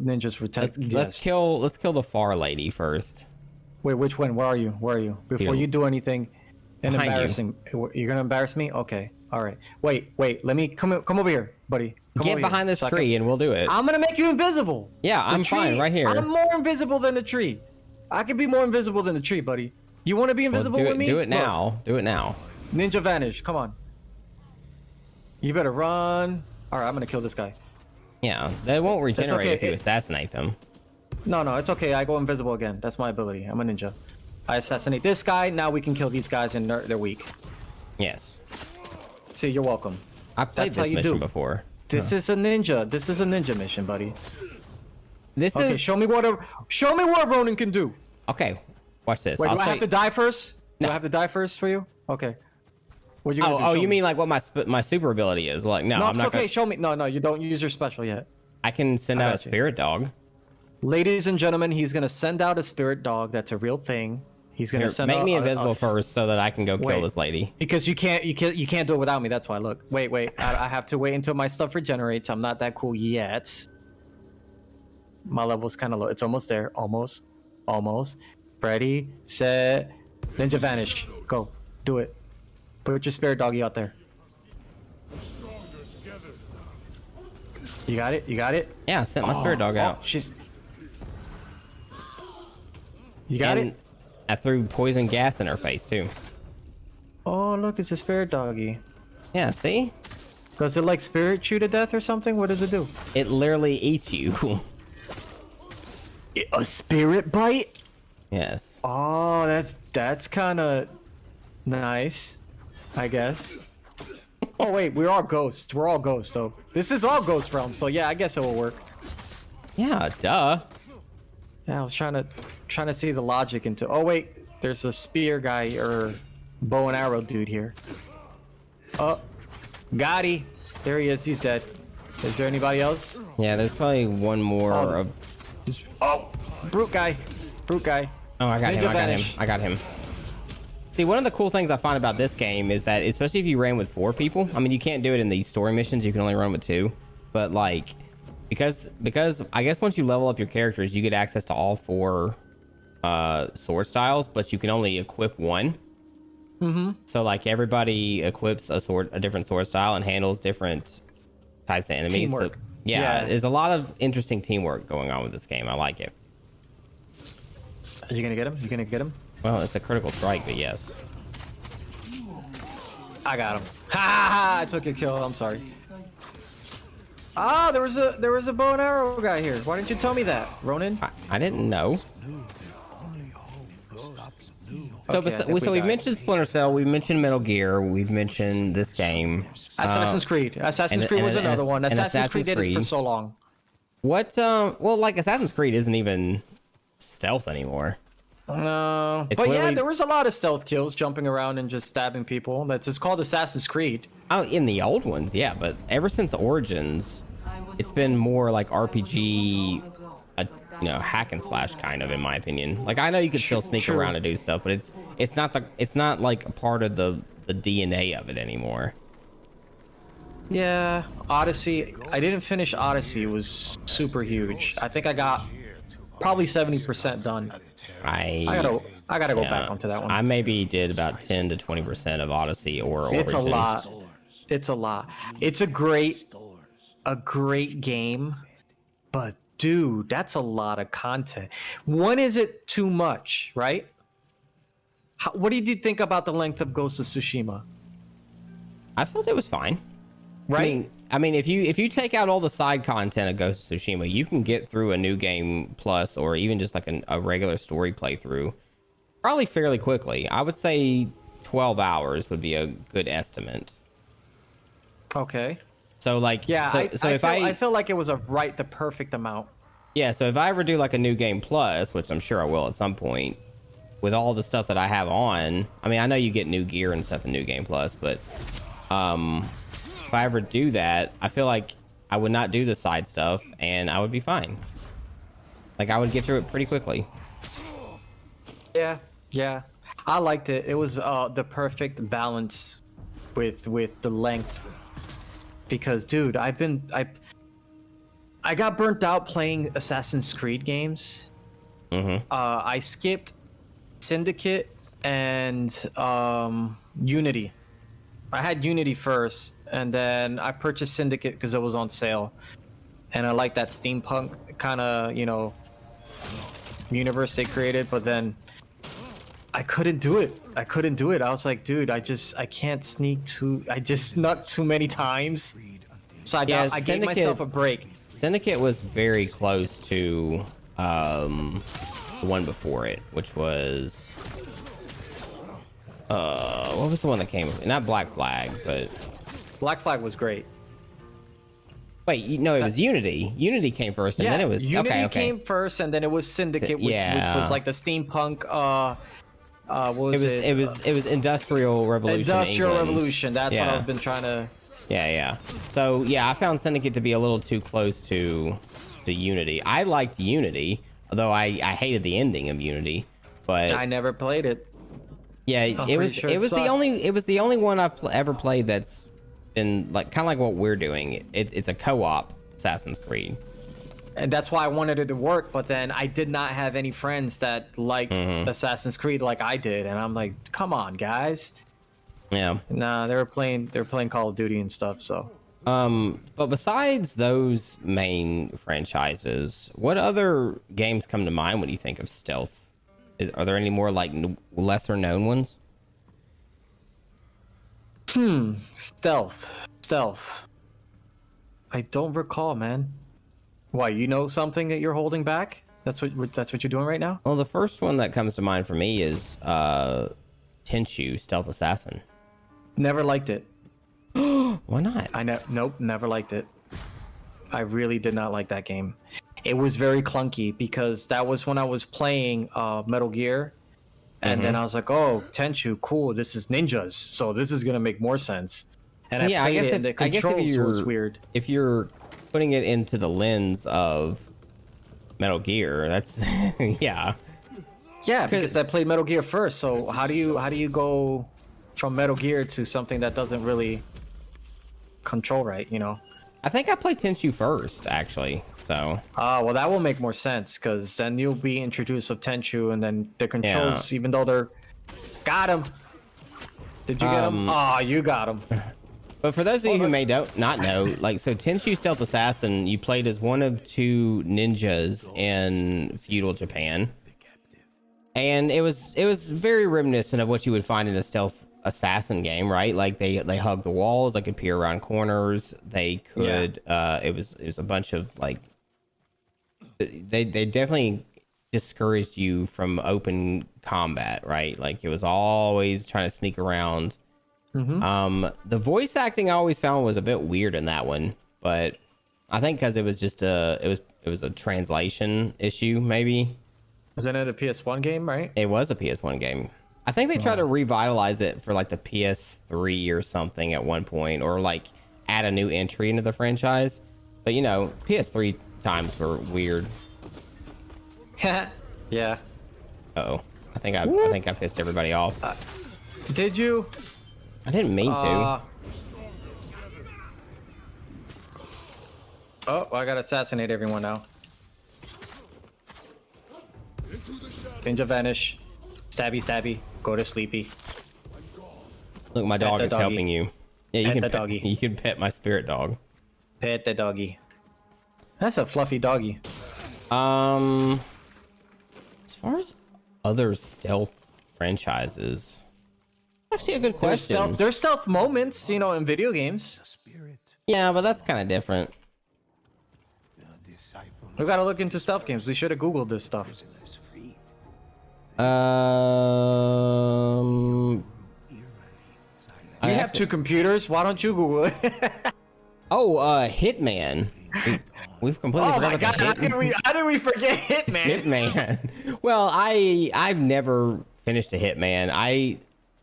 Let's kill the far lady first. Wait, which one? Where are you? Before you do anything embarrassing, you're gonna embarrass me? Okay. All right. Wait. Let me come over here, buddy. Get behind this tree and we'll do it. I'm gonna make you invisible. Yeah, I'm fine right here. I'm more invisible than the tree. I can be more invisible than the tree, buddy. You want to be invisible with me? Do it now. Do it now. Ninja vanish. Come on. You better run. All right, I'm gonna kill this guy. Yeah, they won't regenerate if you assassinate them. No, it's okay. I go invisible again. That's my ability. I'm a ninja. I assassinate this guy. Now we can kill these guys and they're weak. Yes. See, you're welcome. I've played this mission before. This is a ninja. This is a ninja mission, buddy. Okay, show me what Ronin can do. Okay, watch this. Wait, do I have to die first? Do I have to die first for you? Okay. What you gonna do? Oh, you mean like what my super ability is? Like, no, I'm not okay. Show me. No, you don't use your special yet. I can send out a spirit dog. Ladies and gentlemen, he's gonna send out a spirit dog. That's a real thing. He's gonna make me invisible first so that I can go kill this lady. Because you can't do it without me. That's why. Look, wait. I have to wait until my stuff regenerates. I'm not that cool yet. My level's kind of low. It's almost there. Almost. Ready, set, ninja vanish. Go. Do it. Put your spirit doggy out there. You got it? Yeah, I sent my spirit dog out. You got it? I threw poison gas in her face too. Oh, look, it's a spirit doggy. Yeah, see? Does it like spirit chew to death or something? What does it do? It literally eats you. A spirit bite? Yes. Oh, that's kind of nice, I guess. Oh wait, we're all ghosts. We're all ghosts, though. This is all Ghost Realm, so yeah, I guess it will work. Yeah, duh. Yeah, I was trying to see the logic into. Oh wait, there's a spear guy or bow and arrow dude here. Oh, got he. There he is. He's dead. Is there anybody else? Yeah, there's probably one more. Brute guy. Oh, I got him. See, one of the cool things I find about this game is that, especially if you ran with 4 people, I mean, you can't do it in these story missions. You can only run with 2. But like, because I guess once you level up your characters, you get access to all 4 sword styles, but you can only equip one. So like everybody equips a different sword style and handles different types of enemies. Teamwork. So, yeah, there's a lot of interesting teamwork going on with this game. I like it. Are you gonna get him? Well, it's a critical strike, but yes. I got him. Ha! I took your kill. I'm sorry. Ah, there was a bow and arrow guy here. Why didn't you tell me that, Ronan? I didn't know. So, Okay, so we've mentioned Splinter Cell, we've mentioned Metal Gear, we've mentioned this game. Assassin's Creed. Assassin's Creed was another one. Assassin's Creed did it for so long. What? Well, like Assassin's Creed isn't even stealth anymore. No, but yeah, there was a lot of stealth kills, jumping around and just stabbing people. It's called Assassin's Creed. Oh, in the old ones, yeah, but ever since Origins, it's been more like RPG, hack and slash kind of, in my opinion. Like I know you could still sneak around and do stuff, but it's not like a part of the DNA of it anymore. Yeah, Odyssey. I didn't finish Odyssey. It was super huge. I think I got probably 70% done. I gotta go back onto that one. I maybe did about 10 to 20% of Odyssey or Origins. It's a lot. It's a lot. It's a great game, but dude, that's a lot of content. One, is it too much, right? What did you think about the length of Ghost of Tsushima? I felt it was fine. Right? I mean, if you take out all the side content of Ghost of Tsushima, you can get through a new game plus, or even just like a regular story playthrough, probably fairly quickly. I would say 12 hours would be a good estimate. Okay. So like, yeah, I feel like it was the perfect amount. Yeah, so if I ever do like a new game plus, which I'm sure I will at some point, with all the stuff that I have on, I mean, I know you get new gear and stuff in new game plus, but if I ever do that, I feel like I would not do the side stuff and I would be fine. Like I would get through it pretty quickly. Yeah, I liked it. It was the perfect balance with the length. Because dude, I got burnt out playing Assassin's Creed games. I skipped Syndicate and Unity. I had Unity first, and then I purchased Syndicate because it was on sale, and I like that steampunk kind of universe they created. But then I couldn't do it. I was like, dude, I can't sneak I just snuck too many times. So I gave myself a break. Syndicate was very close to the one before it, which was what was the one that came? Not Black Flag, but Black Flag was great. Wait, it was Unity. Unity came first, and then it was Unity came first, and then it was Syndicate, which was like the steampunk. What was it? It was Industrial Revolution. Industrial England. Revolution. That's what I've been trying to. Yeah. So yeah, I found Syndicate to be a little too close to Unity. I liked Unity, although I hated the ending of Unity. But I never played it. Yeah, it was the only one I've ever played that's been like kind of like what we're doing. It's a co-op Assassin's Creed. And that's why I wanted it to work, but then I did not have any friends that liked Assassin's Creed like I did, and I'm like, come on, guys. Yeah. Nah, they were playing Call of Duty and stuff, so. But besides those main franchises, what other games come to mind when you think of stealth? Are there any more like lesser known ones? Stealth. I don't recall, man. Why, you know something that you're holding back? That's what you're doing right now? Well, the first one that comes to mind for me is Tenchu, Stealth Assassin. Never liked it. Why not? Nope, never liked it. I really did not like that game. It was very clunky because that was when I was playing Metal Gear, and then I was like, "Oh, Tenchu, cool! This is ninjas, so this is gonna make more sense." And I played it, and the controls was weird. If you're putting it into the lens of Metal Gear, that's yeah, because I played Metal Gear first. So how do you go from Metal Gear to something that doesn't really control right? I think I played Tenchu first, actually. So. Well, that will make more sense because then you'll be introduced with Tenchu, and then the controls, even though they're got him. Did you get him? Oh, you got him. But for those of you who may not know, like, so Tenchu Stealth Assassin, you played as one of two ninjas in feudal Japan. And it was very reminiscent of what you would find in a stealth assassin game, right? Like they hug the walls, they could peer around corners, they could it was a bunch of like they definitely discouraged you from open combat, right? Like it was always trying to sneak around. The voice acting I always found was a bit weird in that one, but I think because it was just it was a translation issue, maybe. Wasn't it a PS1 game, right? It was a PS1 game. I think they tried to revitalize it for like the PS3 or something at one point, or like add a new entry into the franchise. But you know, PS3 times were weird. Yeah. Uh-oh. I think I pissed everybody off. Did you? I didn't mean to. Oh, I gotta assassinate everyone now. Ninja vanish. Stabby, stabby. Go to sleepy. Look, my dog is helping you. Yeah, you Pet can the doggy. You can pet my spirit dog. Pet the doggy. That's a fluffy doggy. As far as other stealth franchises, actually a good question. There's stealth moments, you know, in video games. Spirit, Yeah, but that's kind of different. the disciple We gotta look into stealth games. We should have Googled this stuff. prisoners freed, eerily silent. We have two computers. Why don't you Google it? Hitman. We've completely Oh forgot my about god! the How did we forget Hitman? Hitman. Well, I've never finished a Hitman.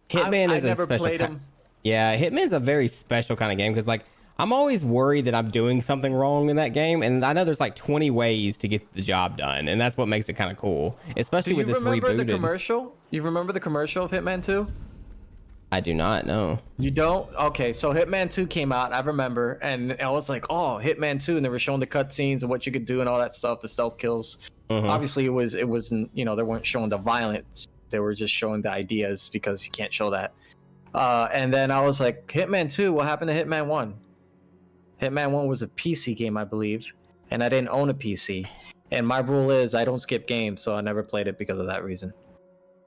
Hitman I is never a special played kind. him. Yeah, Hitman's a very special kind of game because like I'm always worried that I'm doing something wrong in that game, and I know there's like 20 ways to get the job done, and that's what makes it kind of cool, especially Do you with this remember the rebooted. commercial? You remember the commercial of Hitman 2? I do not know. You don't? Okay, so Hitman 2 came out, I remember, and I was like, oh, Hitman 2, and they were showing the cutscenes and what you could do and all that stuff, the stealth kills. Obviously, it wasn't, you know, they weren't showing the violence. They were just showing the ideas because you can't show that. And then I was like, Hitman 2, what happened to Hitman 1? Hitman 1 was a PC game, I believe, and I didn't own a PC. And my rule is I don't skip games, so I never played it because of that reason.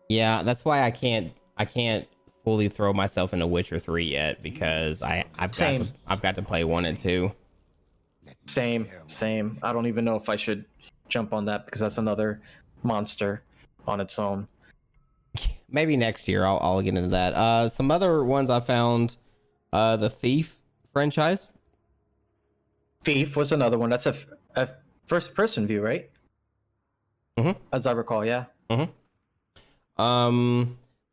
Yeah, that's why I can't fully throw myself into Witcher 3 yet because I've got to play 1 and 2. Same. I don't even know if I should jump on that because that's another monster on its own. Maybe next year I'll get into that. Some other ones I found, the Thief franchise. Thief was another one. That's a first-person view, right? As I recall, yeah.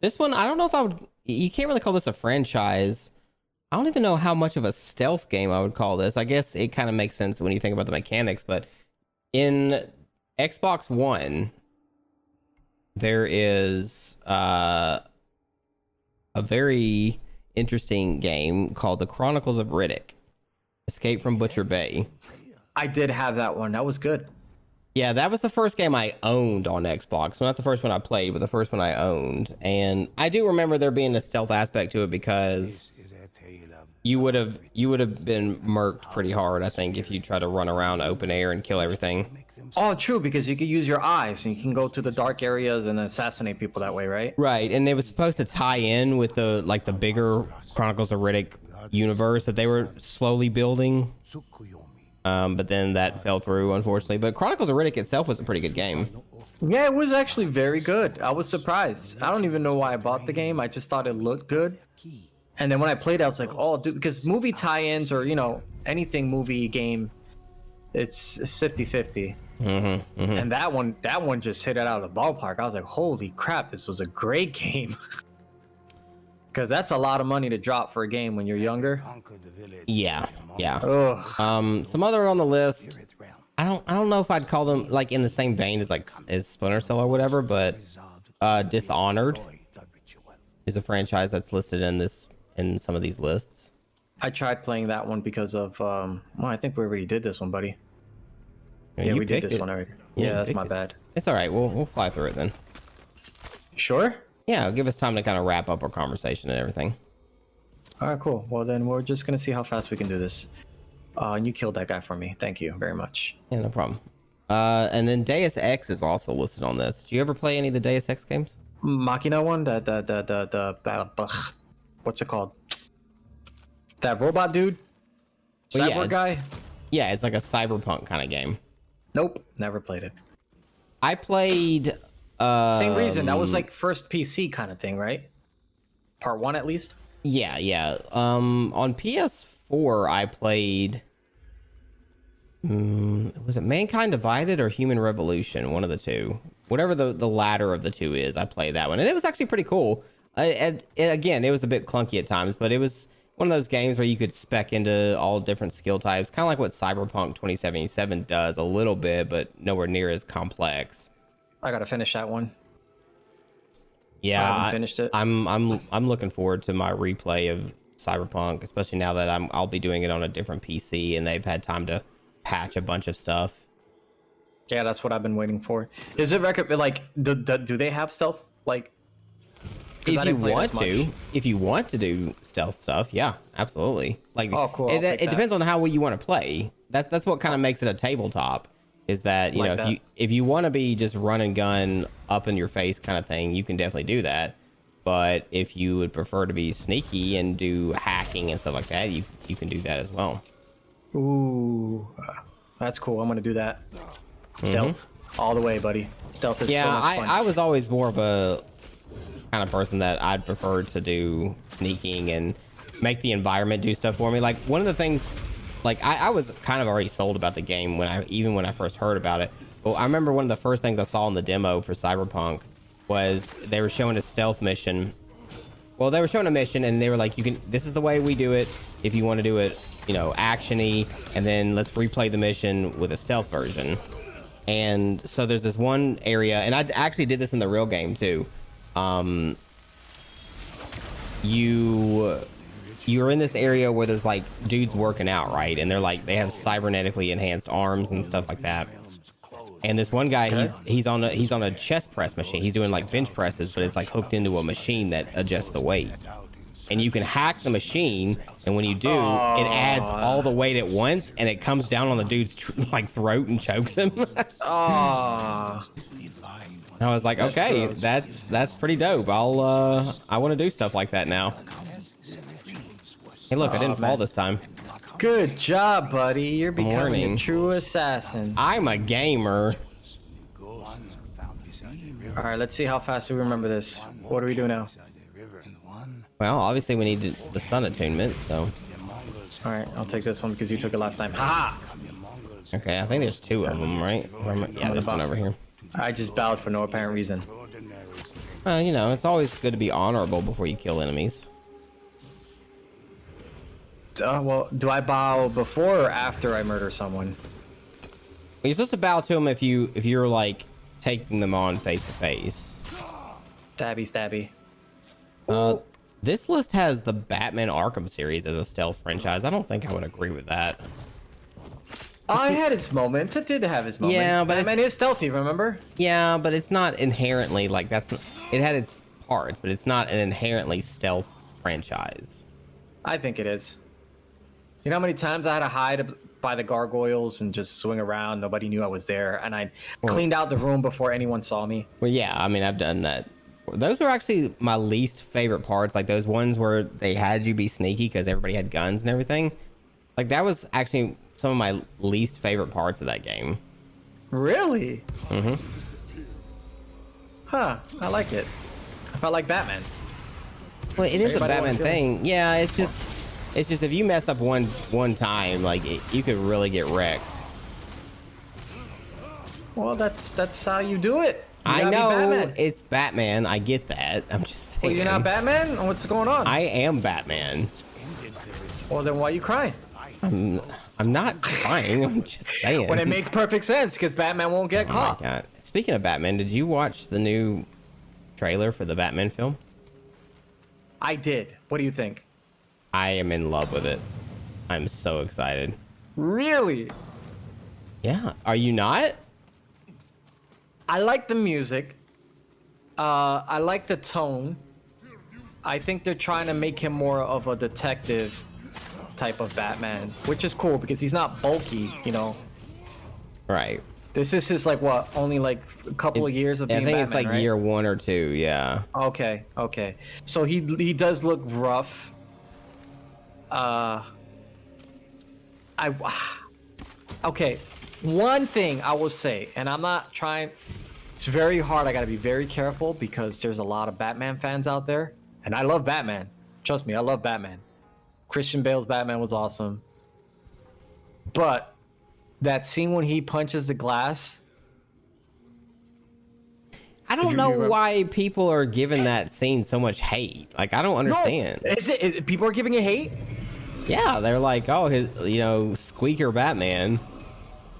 This one I don't know if I would. You can't really call this a franchise. I don't even know how much of a stealth game I would call this. I guess it kind of makes sense when you think about the mechanics, but in Xbox One, there is a very interesting game called The Chronicles of Riddick: Escape from Butcher Bay. I did have that one. That was good. Yeah, that was the first game I owned on Xbox. Well, not the first one I played, but the first one I owned. And I do remember there being a stealth aspect to it because Is a tale of you would have been murked pretty hard, I think, if you tried to run around open air and kill everything. make them Oh, true, because you could use your eyes and you can go to the dark areas and assassinate people that way, right? Right, and it was supposed to tie in with the bigger Chronicles of Riddick universe that they were slowly building. Tsukuyomi. But then that fell through, unfortunately. But Chronicles of Riddick itself was a pretty good game. Yeah, it was actually very good. I was surprised. I don't even know why I bought the game. I just thought it looked good. And then when I played it, I was like, oh, dude, because movie tie-ins or, you know, anything movie game, it's 50-50. And that one just hit it out of the ballpark. I was like, holy crap, this was a great game. Because that's a lot of money to drop for a game when you're younger. Conquered the village. Yeah. Ugh. Some other on the list. Spirit realm. I don't know if I'd call them like in the same vein as Splinter Cell or whatever, but Dishonored Destroy the ritual. is a franchise that's listed in some of these lists. I tried playing that one because of, well, I think we already did this one, buddy. Yeah, You we did picked this it. one already. Yeah, Yeah, you that's picked my it. bad. It's all right. We'll fly through it then. Sure? Yeah, it'll give us time to kind of wrap up our conversation and everything. All right, cool. Well, then we're just going to see how fast we can do this. And you killed that guy for me. Thank you very much. Yeah, no problem. And then Deus Ex is also listed on this. Did you ever play any of the Deus Ex games? Machina one, what's it called? That robot dude, Well, cyborg guy. Yeah, it's like a cyberpunk kind of game. Nope, never played it. I played. Same reason. That was like first PC kind of thing, right? Part 1 at least. Yeah. On PS4, I played. Was it Mankind Divided or Human Revolution? One of the two. Whatever the latter of the two is, I played that one, and it was actually pretty cool. Again, it was a bit clunky at times, but it was one of those games where you could spec into all different skill types, kind of like what Cyberpunk 2077 does a little bit, but nowhere near as complex. I gotta finish that one. Yeah, I haven't finished it. I'm looking forward to my replay of Cyberpunk, especially now that I'll be doing it on a different PC and they've had time to patch a bunch of stuff. Yeah, that's what I've been waiting for. Is it like do they have stealth? Like, if you want to do stealth stuff, yeah, absolutely. Like, oh, cool. It depends on how you want to play. That's what kind of makes it a tabletop. Is that if you want to be just run and gun up in your face kind of thing, you can definitely do that. But if you would prefer to be sneaky and do hacking and stuff like that, you can do that as well. Ooh, that's cool. I'm gonna do that. Stealth all the way, buddy. Stealth is so much fun. I was always more of a kind of person that I'd prefer to do sneaking and make the environment do stuff for me. Like, one of the things, like, I was kind of already sold about the game when I first heard about it. But I remember one of the first things I saw in the demo for Cyberpunk was they were showing a stealth mission. Well, they were showing a mission and they were like, this is the way we do it. If you want to do it, action-y, and then let's replay the mission with a stealth version. And so there's this one area, and I actually did this in the real game too. You're in this area where there's like dudes working out, right? And they have cybernetically enhanced arms and stuff like that. And this one guy, he's on a chest press machine. He's doing like bench presses, but it's like hooked into a machine that adjusts the weight. And you can hack the machine, and when you do, it adds all the weight at once, and it comes down on the dude's throat and chokes him. I was like, okay, that's pretty dope. I want to do stuff like that now. Hey, look, I didn't fall this time. Good job, buddy. You're becoming a true assassin. I'm a gamer. All right, let's see how fast we remember this. What do we do now? Well, obviously we need the sun attunement, so. All right, I'll take this one because you took it last time. Ha! Okay, I think there's two of them, right? Yeah, there's one over here. I just bowed for no apparent reason. It's always good to be honorable before you kill enemies. Well, do I bow before or after I murder someone? Well, you're supposed to bow to them if you're like taking them on face to face. Stabby, stabby. This list has the Batman Arkham series as a stealth franchise. I don't think I would agree with that. It had its moments. It did have its moments. Yeah, but Batman is stealthy, remember? Yeah, but it's not inherently like it had its parts, but it's not an inherently stealth franchise. I think it is. You know how many times I had to hide by the gargoyles and just swing around? Nobody knew I was there, and I cleaned out the room before anyone saw me. Well, yeah, I mean, I've done that. Those were actually my least favorite parts, like those ones where they had you be sneaky because everybody had guns and everything. Like, that was actually some of my least favorite parts of that game. Really? Mm-hmm. Huh, I like it. I felt like Batman. Well, it is a Batman thing. Yeah, it's just if you mess up one time, like, you could really get wrecked. Well, that's how you do it. I know it's Batman. I get that. I'm just saying. Well, you're not Batman? What's going on? I am Batman. Well, then why are you crying? I'm not crying. I'm just saying. When it makes perfect sense, because Batman won't get caught. My God. Speaking of Batman, did you watch the new trailer for the Batman film? I did. What do you think? I am in love with it. I'm so excited. Really? Yeah. Are you not? I like the music. I like the tone. I think they're trying to make him more of a detective type of Batman, which is cool because he's not bulky, Right. This is his like what? Only like a couple of years of being I think Batman, it's like right? year 1 or 2. Yeah. Okay, okay. So he does look rough. Okay. One thing I will say, and I'm not trying. It's very hard. I got to be very careful because there's a lot of Batman fans out there, and I love Batman. Trust me, I love Batman. Christian Bale's Batman was awesome, but that scene when he punches the glass. I don't know why people are giving that scene so much hate. Like, I don't understand. No. Is it people are giving it hate? Yeah, they're like, oh, his, squeaker Batman.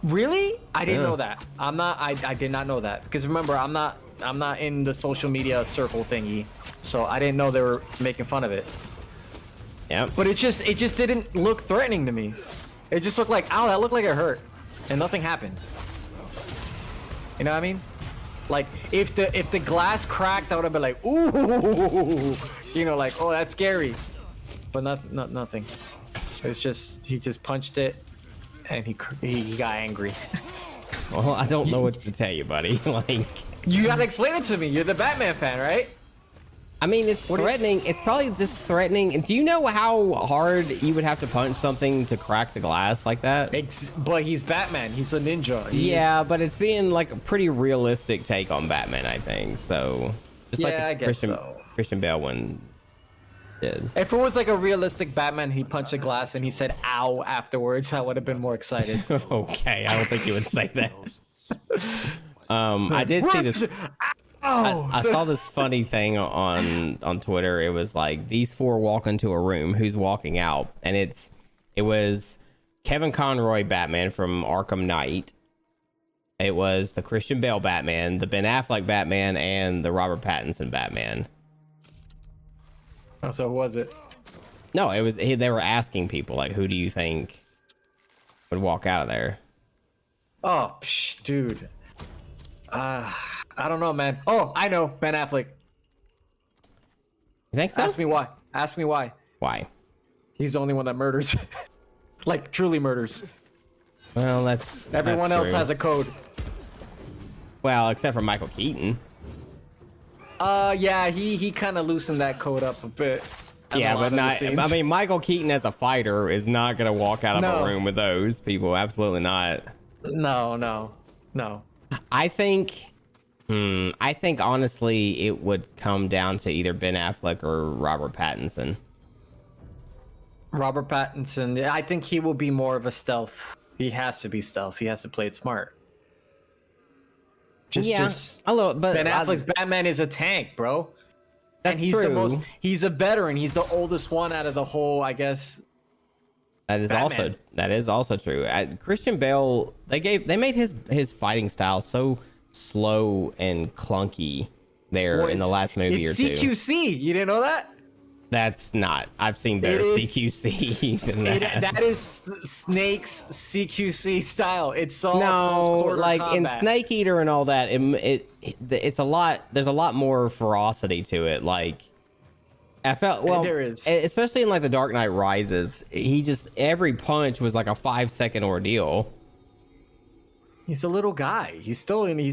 Really? I didn't know that. I did not know that because remember, I'm not in the social media circle thingy, so I didn't know they were making fun of it. Yeah. But it just didn't look threatening to me. It just looked like, ow, that looked like it hurt, and nothing happened. You know what I mean? Like if the glass cracked, I would have been like, ooh, you know, like, oh, that's scary. But nothing. It's just he just punched it, and he got angry. Well, I don't know what to tell you, buddy. Like, you gotta explain it to me. You're the Batman fan, right? I mean, it's threatening. It's probably just threatening. And do you know how hard you would have to punch something to crack the glass like that? But he's Batman. He's a ninja. Yeah, but it's being like a pretty realistic take on Batman, I think. So, just Yeah, like the I guess so. Christian Bale one did. If it was like a realistic Batman, he punched a glass and he said "ow" afterwards, I would have been more excited. Okay, I don't think you would say that. I did see this. I saw this funny thing on Twitter. It was like these four walk into a room. Who's walking out? And it was Kevin Conroy Batman from Arkham Knight. It was the Christian Bale Batman, the Ben Affleck Batman, and the Robert Pattinson Batman. Oh, so who was it? No, it was they were asking people like, who do you think would walk out of there? Oh, dude. I don't know, man. Oh, I know, Ben Affleck. You think so? Ask me why. Ask me why. Why? He's the only one that murders. Like, truly murders. Well, everyone else true. has a code. Well, except for Michael Keaton. Yeah, he kind of loosened that code up a bit. Yeah, but not. I mean, Michael Keaton as a fighter is not gonna walk out of a room with those people. Absolutely not. No. I think honestly, it would come down to either Ben Affleck or Robert Pattinson. Robert Pattinson. I think he will be more of a stealth. He has to be stealth. He has to play it smart. Just a little. But Ben Affleck's Batman is a tank, bro. That's and he's true. He's a veteran. He's the oldest one out of the whole, I guess. That is also true. Christian Bale, they made his fighting style so slow and clunky there in the last movie or two. It's CQC. You didn't know that? That's not. I've seen better CQC than that. That is Snake's CQC style. It's so no, like combat. In Snake Eater and all that. It's a lot. There's a lot more ferocity to it. Like I felt there is, especially in like the Dark Knight Rises. Every punch was like a 5-second ordeal. He's a little guy. He's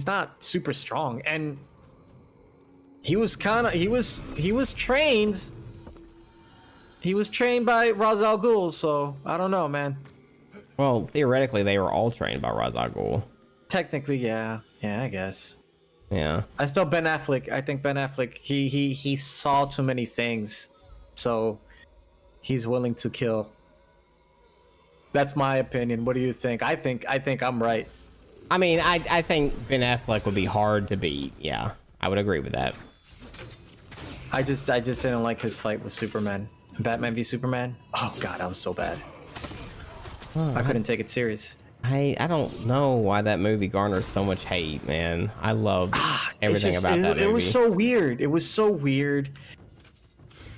not super strong, and he was trained. He was trained by Ra's al Ghul, so I don't know, man. Well, theoretically, they were all trained by Ra's al Ghul. Technically, yeah, I guess. Yeah. I still Ben Affleck. I think Ben Affleck. He saw too many things, so he's willing to kill. That's my opinion. What do you think? I think I'm right. I mean, I think Ben Affleck would be hard to beat. Yeah, I would agree with that. I just didn't like his fight with Superman. Batman v Superman. Oh god, that was so bad. I couldn't take it serious. I don't know why that movie garners so much hate, man. I love everything about that movie. It was so weird. It was so weird.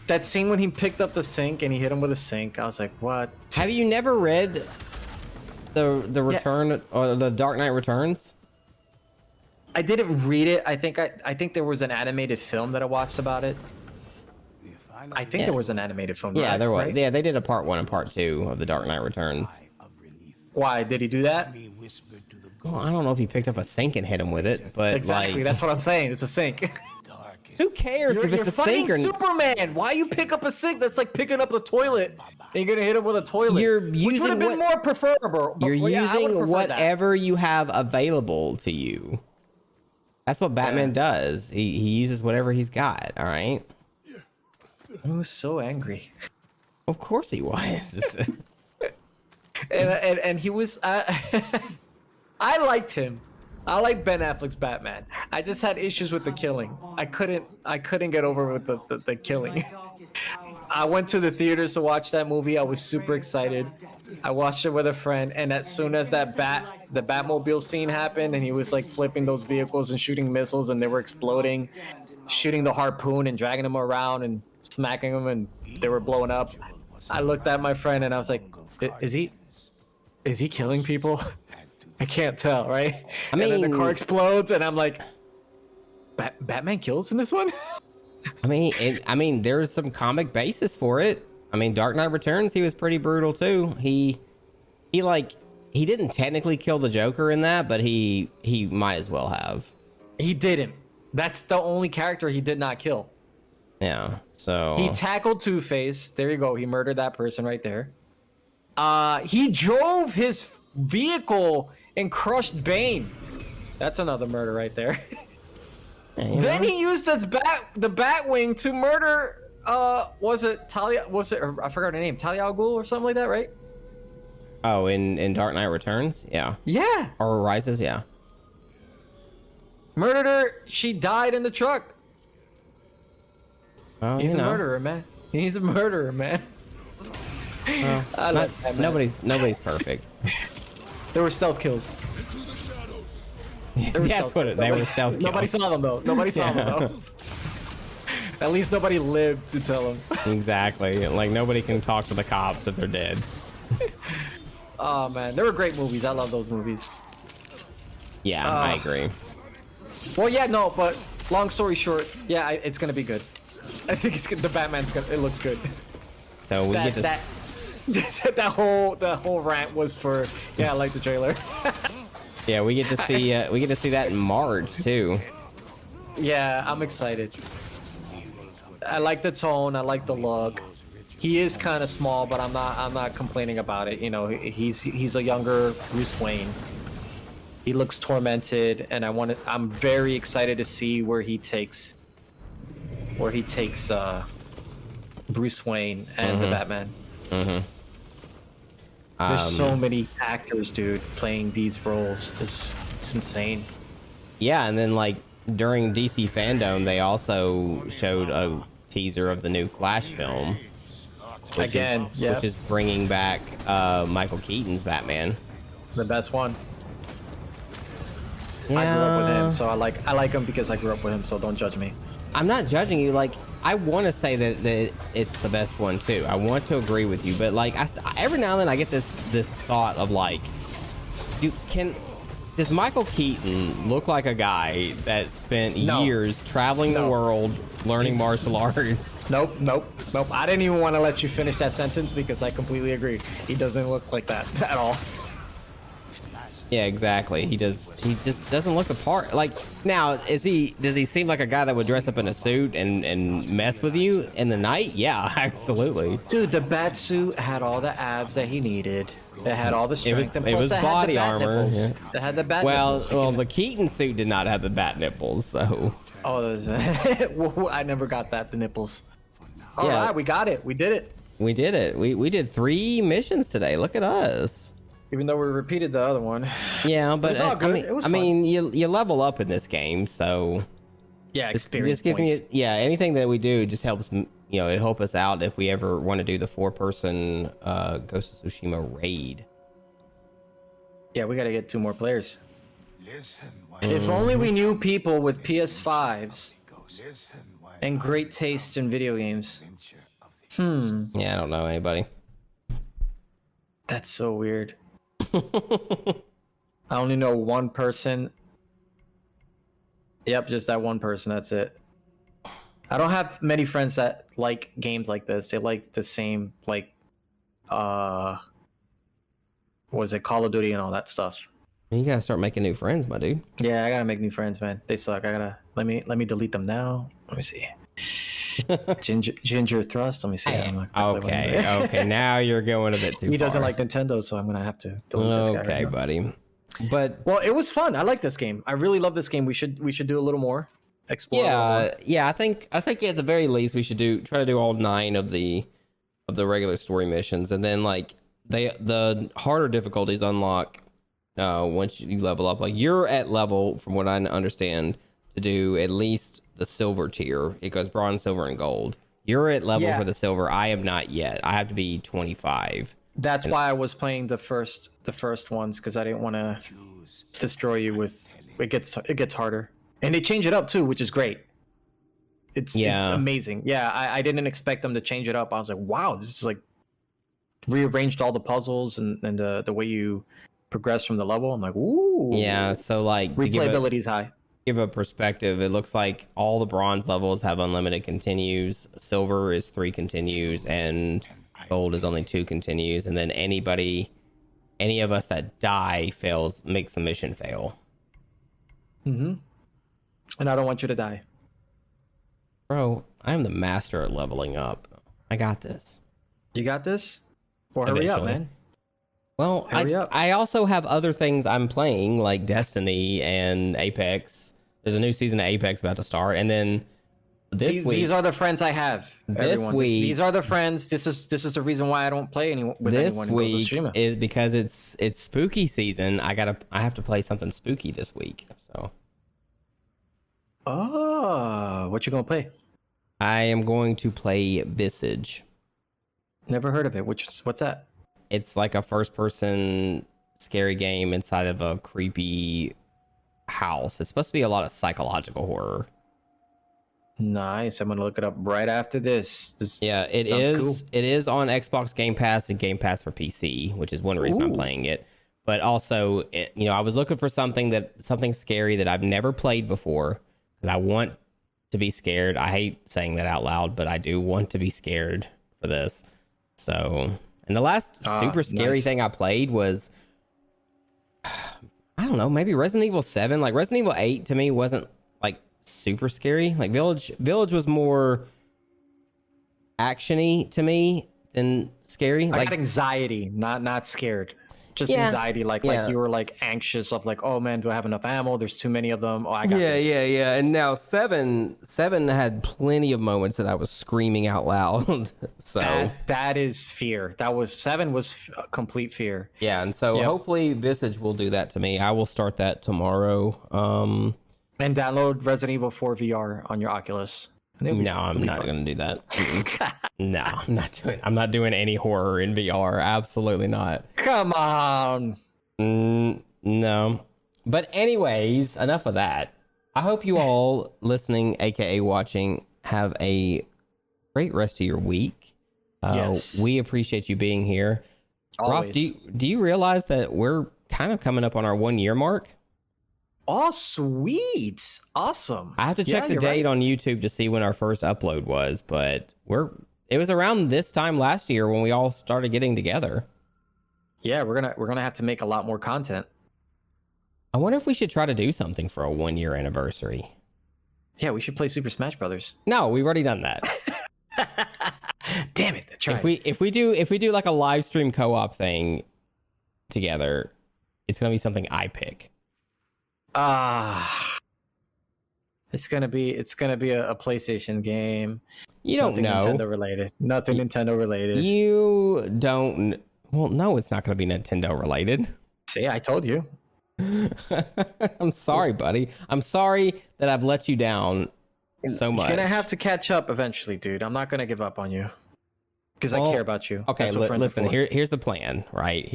That scene when he picked up the sink and he hit him with a sink, I was like, what? Have you never read the Return or the Dark Knight Returns? I didn't read it. I think there was an animated film that I watched about it. I think there was an animated film. Yeah, right? there was. Right? Yeah, they did a part 1 and part 2 of the Dark Knight Returns. Why did he do that? Me whispered to the Well, I don't know if he picked up a sink and hit him with it, but Exactly. like, That's what I'm saying. It's a sink. darkest. who cares if You're it's a fighting sink or Superman. Why you pick up a sink? That's like picking up a toilet and you're gonna hit him with a toilet. You're which using would have been more preferable. But, You're well, yeah, I would've using preferred that. whatever you have available to you. That's what Batman does. He uses whatever he's got. All right. I was so angry. Of course he was. And he was I liked him. I like Ben Affleck's Batman. I just had issues with the killing. I couldn't get over with the killing. I went to the theaters to watch that movie. I was super excited. I watched it with a friend, and as soon as the Batmobile scene happened, and he was like flipping those vehicles and shooting missiles, and they were exploding, shooting the harpoon and dragging them around and smacking them, and they were blowing up. I looked at my friend and I was like, "Is he killing people?" I can't tell, right? I mean, and then the car explodes, and I'm like, Batman kills in this one? I mean, there's some comic basis for it. I mean, Dark Knight Returns, he was pretty brutal too. He didn't technically kill the Joker in that, but he might as well have. He didn't. That's the only character he did not kill. Yeah. So He tackled Two-Face. There you go. He murdered that person right there. He drove his vehicle and crushed Bane. That's another murder right there. Then he used the Batwing to murder. Was it Talia? I forgot her name. Talia al Ghul or something like that, right? Oh, in Dark Knight Returns, yeah. Yeah. Or Rises, yeah. Murdered her. She died in the truck. Well, He's a murderer, man. He's a murderer, man. I love that, man. Nobody's perfect. There were stealth kills. That's what they were stealth kills. Nobody saw them though. Nobody saw them though. At least nobody lived to tell them. Exactly. Like nobody can talk to the cops if they're dead. Oh man, they were great movies. I love those movies. Yeah, I agree. Well, yeah, no, but long story short, yeah, it's gonna be good. I think it's good. The Batman's good. It looks good. So we get to that whole rant was for I like the trailer. yeah, we get to see that in March too. Yeah, I'm excited. I like the tone. I like the look. He is kind of small, but I'm not complaining about it. You know, he's a younger Bruce Wayne. He looks tormented, and I'm very excited to see where he takes Bruce Wayne and the Batman. There's so many actors, dude, playing these roles. It's insane. Yeah, and then like during DC Fandom, they also showed a teaser of the new Flash film. Which is bringing back Michael Keaton's Batman. The best one. Yeah. I grew up with him, so I like him because I grew up with him. So don't judge me. I'm not judging you. Like, I want to say that it's the best one too. I want to agree with you, but like, every now and then I get this thought of like, does Michael Keaton look like a guy that spent years traveling the world learning martial arts? Nope. I didn't even want to let you finish that sentence because I completely agree. He doesn't look like that at all. Yeah, exactly. He just doesn't look the part. Like, now, does he seem like a guy that would dress up in a suit and mess with you in the night? Yeah, absolutely. Dude, the bat suit had all the abs that he needed. It had all the strength. It was body armor. Yeah. It had the bat nipples. Well, the Keaton suit did not have the bat nipples, so. Oh, I never got that. The nipples. All right, we got it. We did it. We did it. We did 3 missions today. Look at us. Even though we repeated the other one. Yeah, but it's all good. I mean, you level up in this game, so. Yeah, experience this gives points. me anything that we do just helps. It help us out if we ever want to do the 4-person Ghost of Tsushima raid. Yeah, we got to get 2 more players. Listen, If only we knew people with PS5s and great taste in video games. Yeah, I don't know anybody. That's so weird. I only know one person. Yep, just that one person. That's it. I don't have many friends that like games like this. They like the same was it Call of Duty and all that stuff. You gotta start making new friends, my dude. Yeah, I gotta make new friends, man. They suck. I gotta let me delete them now. Let me see. Ginger Thrust. Let me see. Okay. Now you're going a bit too far. He doesn't like Nintendo, so I'm gonna have to delete this guy. Okay, buddy. But well, it was fun. I like this game. I really love this game. We should do a little more. Explore. Yeah. I think at the very least we should try to do all 9 of the regular story missions, and then like the harder difficulties unlock once you level up. Like you're at level, from what I understand, to do at least the silver tier. It goes bronze, silver, and gold. You're at level for the silver. I am not yet. I have to be 25. That's why I was playing the first ones, because I didn't want to destroy you with it gets harder. And they change it up too, which is great. It's amazing. Yeah, I didn't expect them to change it up. I was like, wow, this is like rearranged all the puzzles and the way you progress from the level. I'm like, ooh. Yeah, so like replayability is high. Give a perspective, it looks like all the bronze levels have unlimited continues. Silver is 3 continues, and gold is only 2 continues. And then any of us that die makes the mission fail. Mm-hmm. And I don't want you to die. Bro, I am the master at leveling up. I got this. You got this? Well, hurry up, man. Well, I also have other things I'm playing, like Destiny and Apex. There's a new season of Apex about to start, and then this week, these are the friends I have. Everyone. These are the friends. This is the reason why I don't play with anyone who goes to Tsushima. Is because it's spooky season. I have to play something spooky this week. So. Oh, what you gonna play? I am going to play Visage. Never heard of it. What's that? It's like a first-person scary game inside of a creepy house. It's supposed to be a lot of psychological horror. Nice. I'm gonna look it up right after this. It is. Cool. It is on Xbox Game Pass and Game Pass for PC, which is one reason I'm playing it. But also, I was looking for something scary that I've never played before, because I want to be scared. I hate saying that out loud, but I do want to be scared for this. So, and the last super scary thing I played was, I don't know, maybe Resident Evil 7. Like Resident Evil 8 to me wasn't like super scary. Like Village was more actiony to me than scary. I got anxiety, not scared. Just anxiety, like you were like anxious of like, oh man, do I have enough ammo? There's too many of them. Oh, I got this. Yeah. And now 7 had plenty of moments that I was screaming out loud. So that is fear. 7 was complete fear. Yeah, and so hopefully Visage will do that to me. I will start that tomorrow. And download Resident Evil 4 VR on your Oculus. No, I'm not going to do that. No, I'm not doing any horror in VR. Absolutely not. Come on. No. But anyways, enough of that. I hope you all listening, aka watching, have a great rest of your week. Yes. We appreciate you being here. Always. Ralph, do you realize that we're kind of coming up on our 1 year mark? Oh, sweet. Awesome. I have to check the date on YouTube to see when our first upload was, but it was around this time last year when we all started getting together. Yeah, we're gonna have to make a lot more content. I wonder if we should try to do something for a 1 year anniversary. Yeah, we should play Super Smash Brothers. No, we've already done that. Damn it! That's right. If we do like a live stream co-op thing together, it's gonna be something I pick. It's gonna be a PlayStation game. You don't know. Nintendo related. Nothing Nintendo related. You don't. Well, no, it's not gonna be Nintendo related. See, I told you. I'm sorry, buddy. I'm sorry that I've let you down so much. You're gonna have to catch up eventually, dude. I'm not gonna give up on you because I care about you. Okay, listen. Here's the plan. Right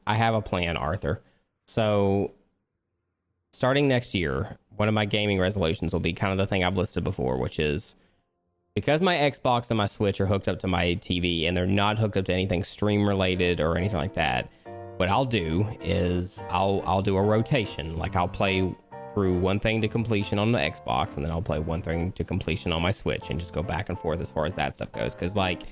I have a plan, Arthur. So, starting next year, one of my gaming resolutions will be kind of the thing I've listed before, which is because my Xbox and my Switch are hooked up to my TV and they're not hooked up to anything stream related or anything like that. What I'll do is I'll do a rotation. Like I'll play through one thing to completion on the Xbox, and then I'll play one thing to completion on my Switch, and just go back and forth as far as that stuff goes. Because like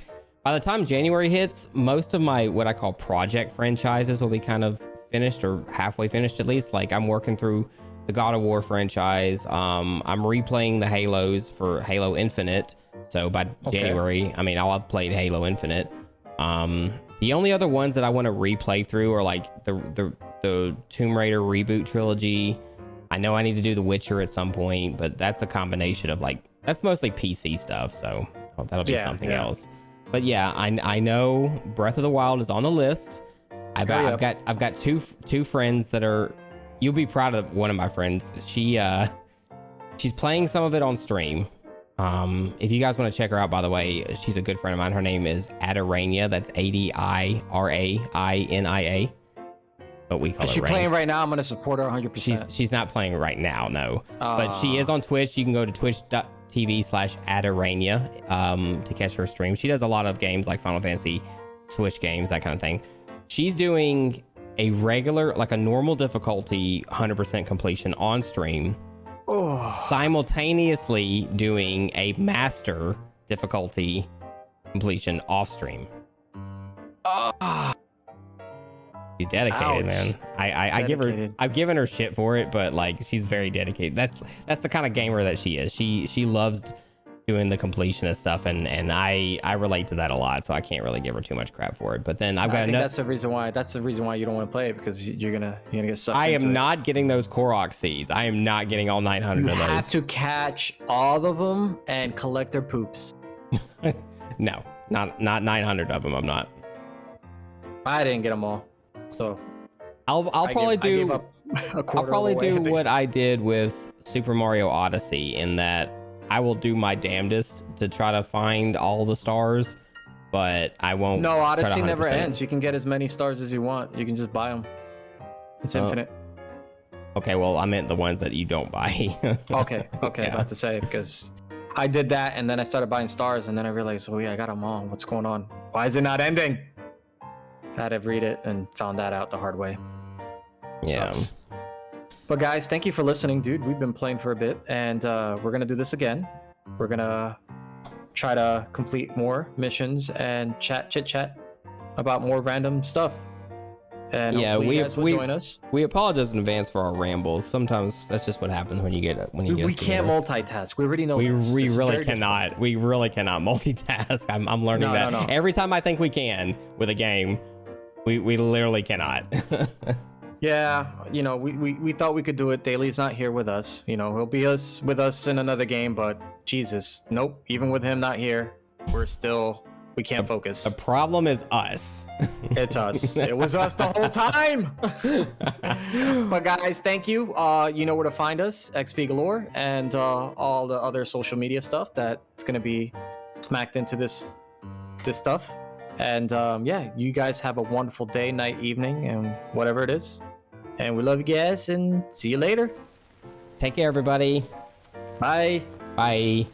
By the time January hits, most of my what I call project franchises will be kind of finished or halfway finished at least. Like I'm working through the God of War franchise. I'm replaying the Halos for Halo Infinite. So by January, I mean, I'll have played Halo Infinite. The only other ones that I want to replay through are like the Tomb Raider reboot trilogy. I know I need to do The Witcher at some point, but that's a combination of like, that's mostly PC stuff. So that'll be something else. But yeah, I know Breath of the Wild is on the list. I've got two friends that are, you'll be proud of one of my friends. She's playing some of it on stream. If you guys want to check her out, by the way, she's a good friend of mine. Her name is Adirania. That's ADIRAINIA. But we call her. Is she playing right now? I'm going to support her 100%. She's not playing right now, no. But she is on Twitch. You can go to twitch.tv/Adirania to catch her stream. She does a lot of games like Final Fantasy, Switch games, that kind of thing. She's doing a regular, like a normal difficulty, 100% completion on stream. Simultaneously doing a master difficulty completion off stream. She's dedicated, man. I've given her shit for it, but like she's very dedicated. That's the kind of gamer that she is. She loves doing the completionist stuff, and I relate to that a lot, so I can't really give her too much crap for it. But then I've got that's the reason why you don't want to play it, because you're gonna get sucked I into am it. not getting those Korok seeds. I am not getting all 900 of those. You have to catch all of them and collect their poops. No, not 900 of them. I'm not. I didn't get them all, so I'll probably do what I did with Super Mario Odyssey, in that I will do my damnedest to try to find all the stars, but I won't. No, Odyssey never ends. You can get as many stars as you want. You can just buy them. It's infinite. Okay, well, I meant the ones that you don't buy. Okay, yeah. About to say, because I did that, and then I started buying stars, and then I realized, oh yeah, I got them all. What's going on? Why is it not ending? I had to read it and found that out the hard way. Yeah. Sucks. But guys, thank you for listening, dude. We've been playing for a bit, and we're gonna do this again. We're gonna try to complete more missions and chit chat about more random stuff. And yeah, you guys will join us. We apologize in advance for our rambles. Sometimes that's just what happens when you get We can't multitask. We already know we this. We really cannot. Difficult. We really cannot multitask. I'm learning that. No. Every time I think we can with a game, we literally cannot. Yeah, we thought we could do it. Daly's not here with us. He'll be with us in another game, but Jesus, nope. Even with him not here, we can't focus. The problem is us. It's us. It was us the whole time. But guys, thank you. You know where to find us, XP Galore, and all the other social media stuff that's going to be smacked into this stuff. And yeah, you guys have a wonderful day, night, evening, and whatever it is. And we love you guys, and see you later. Take care, everybody. Bye. Bye.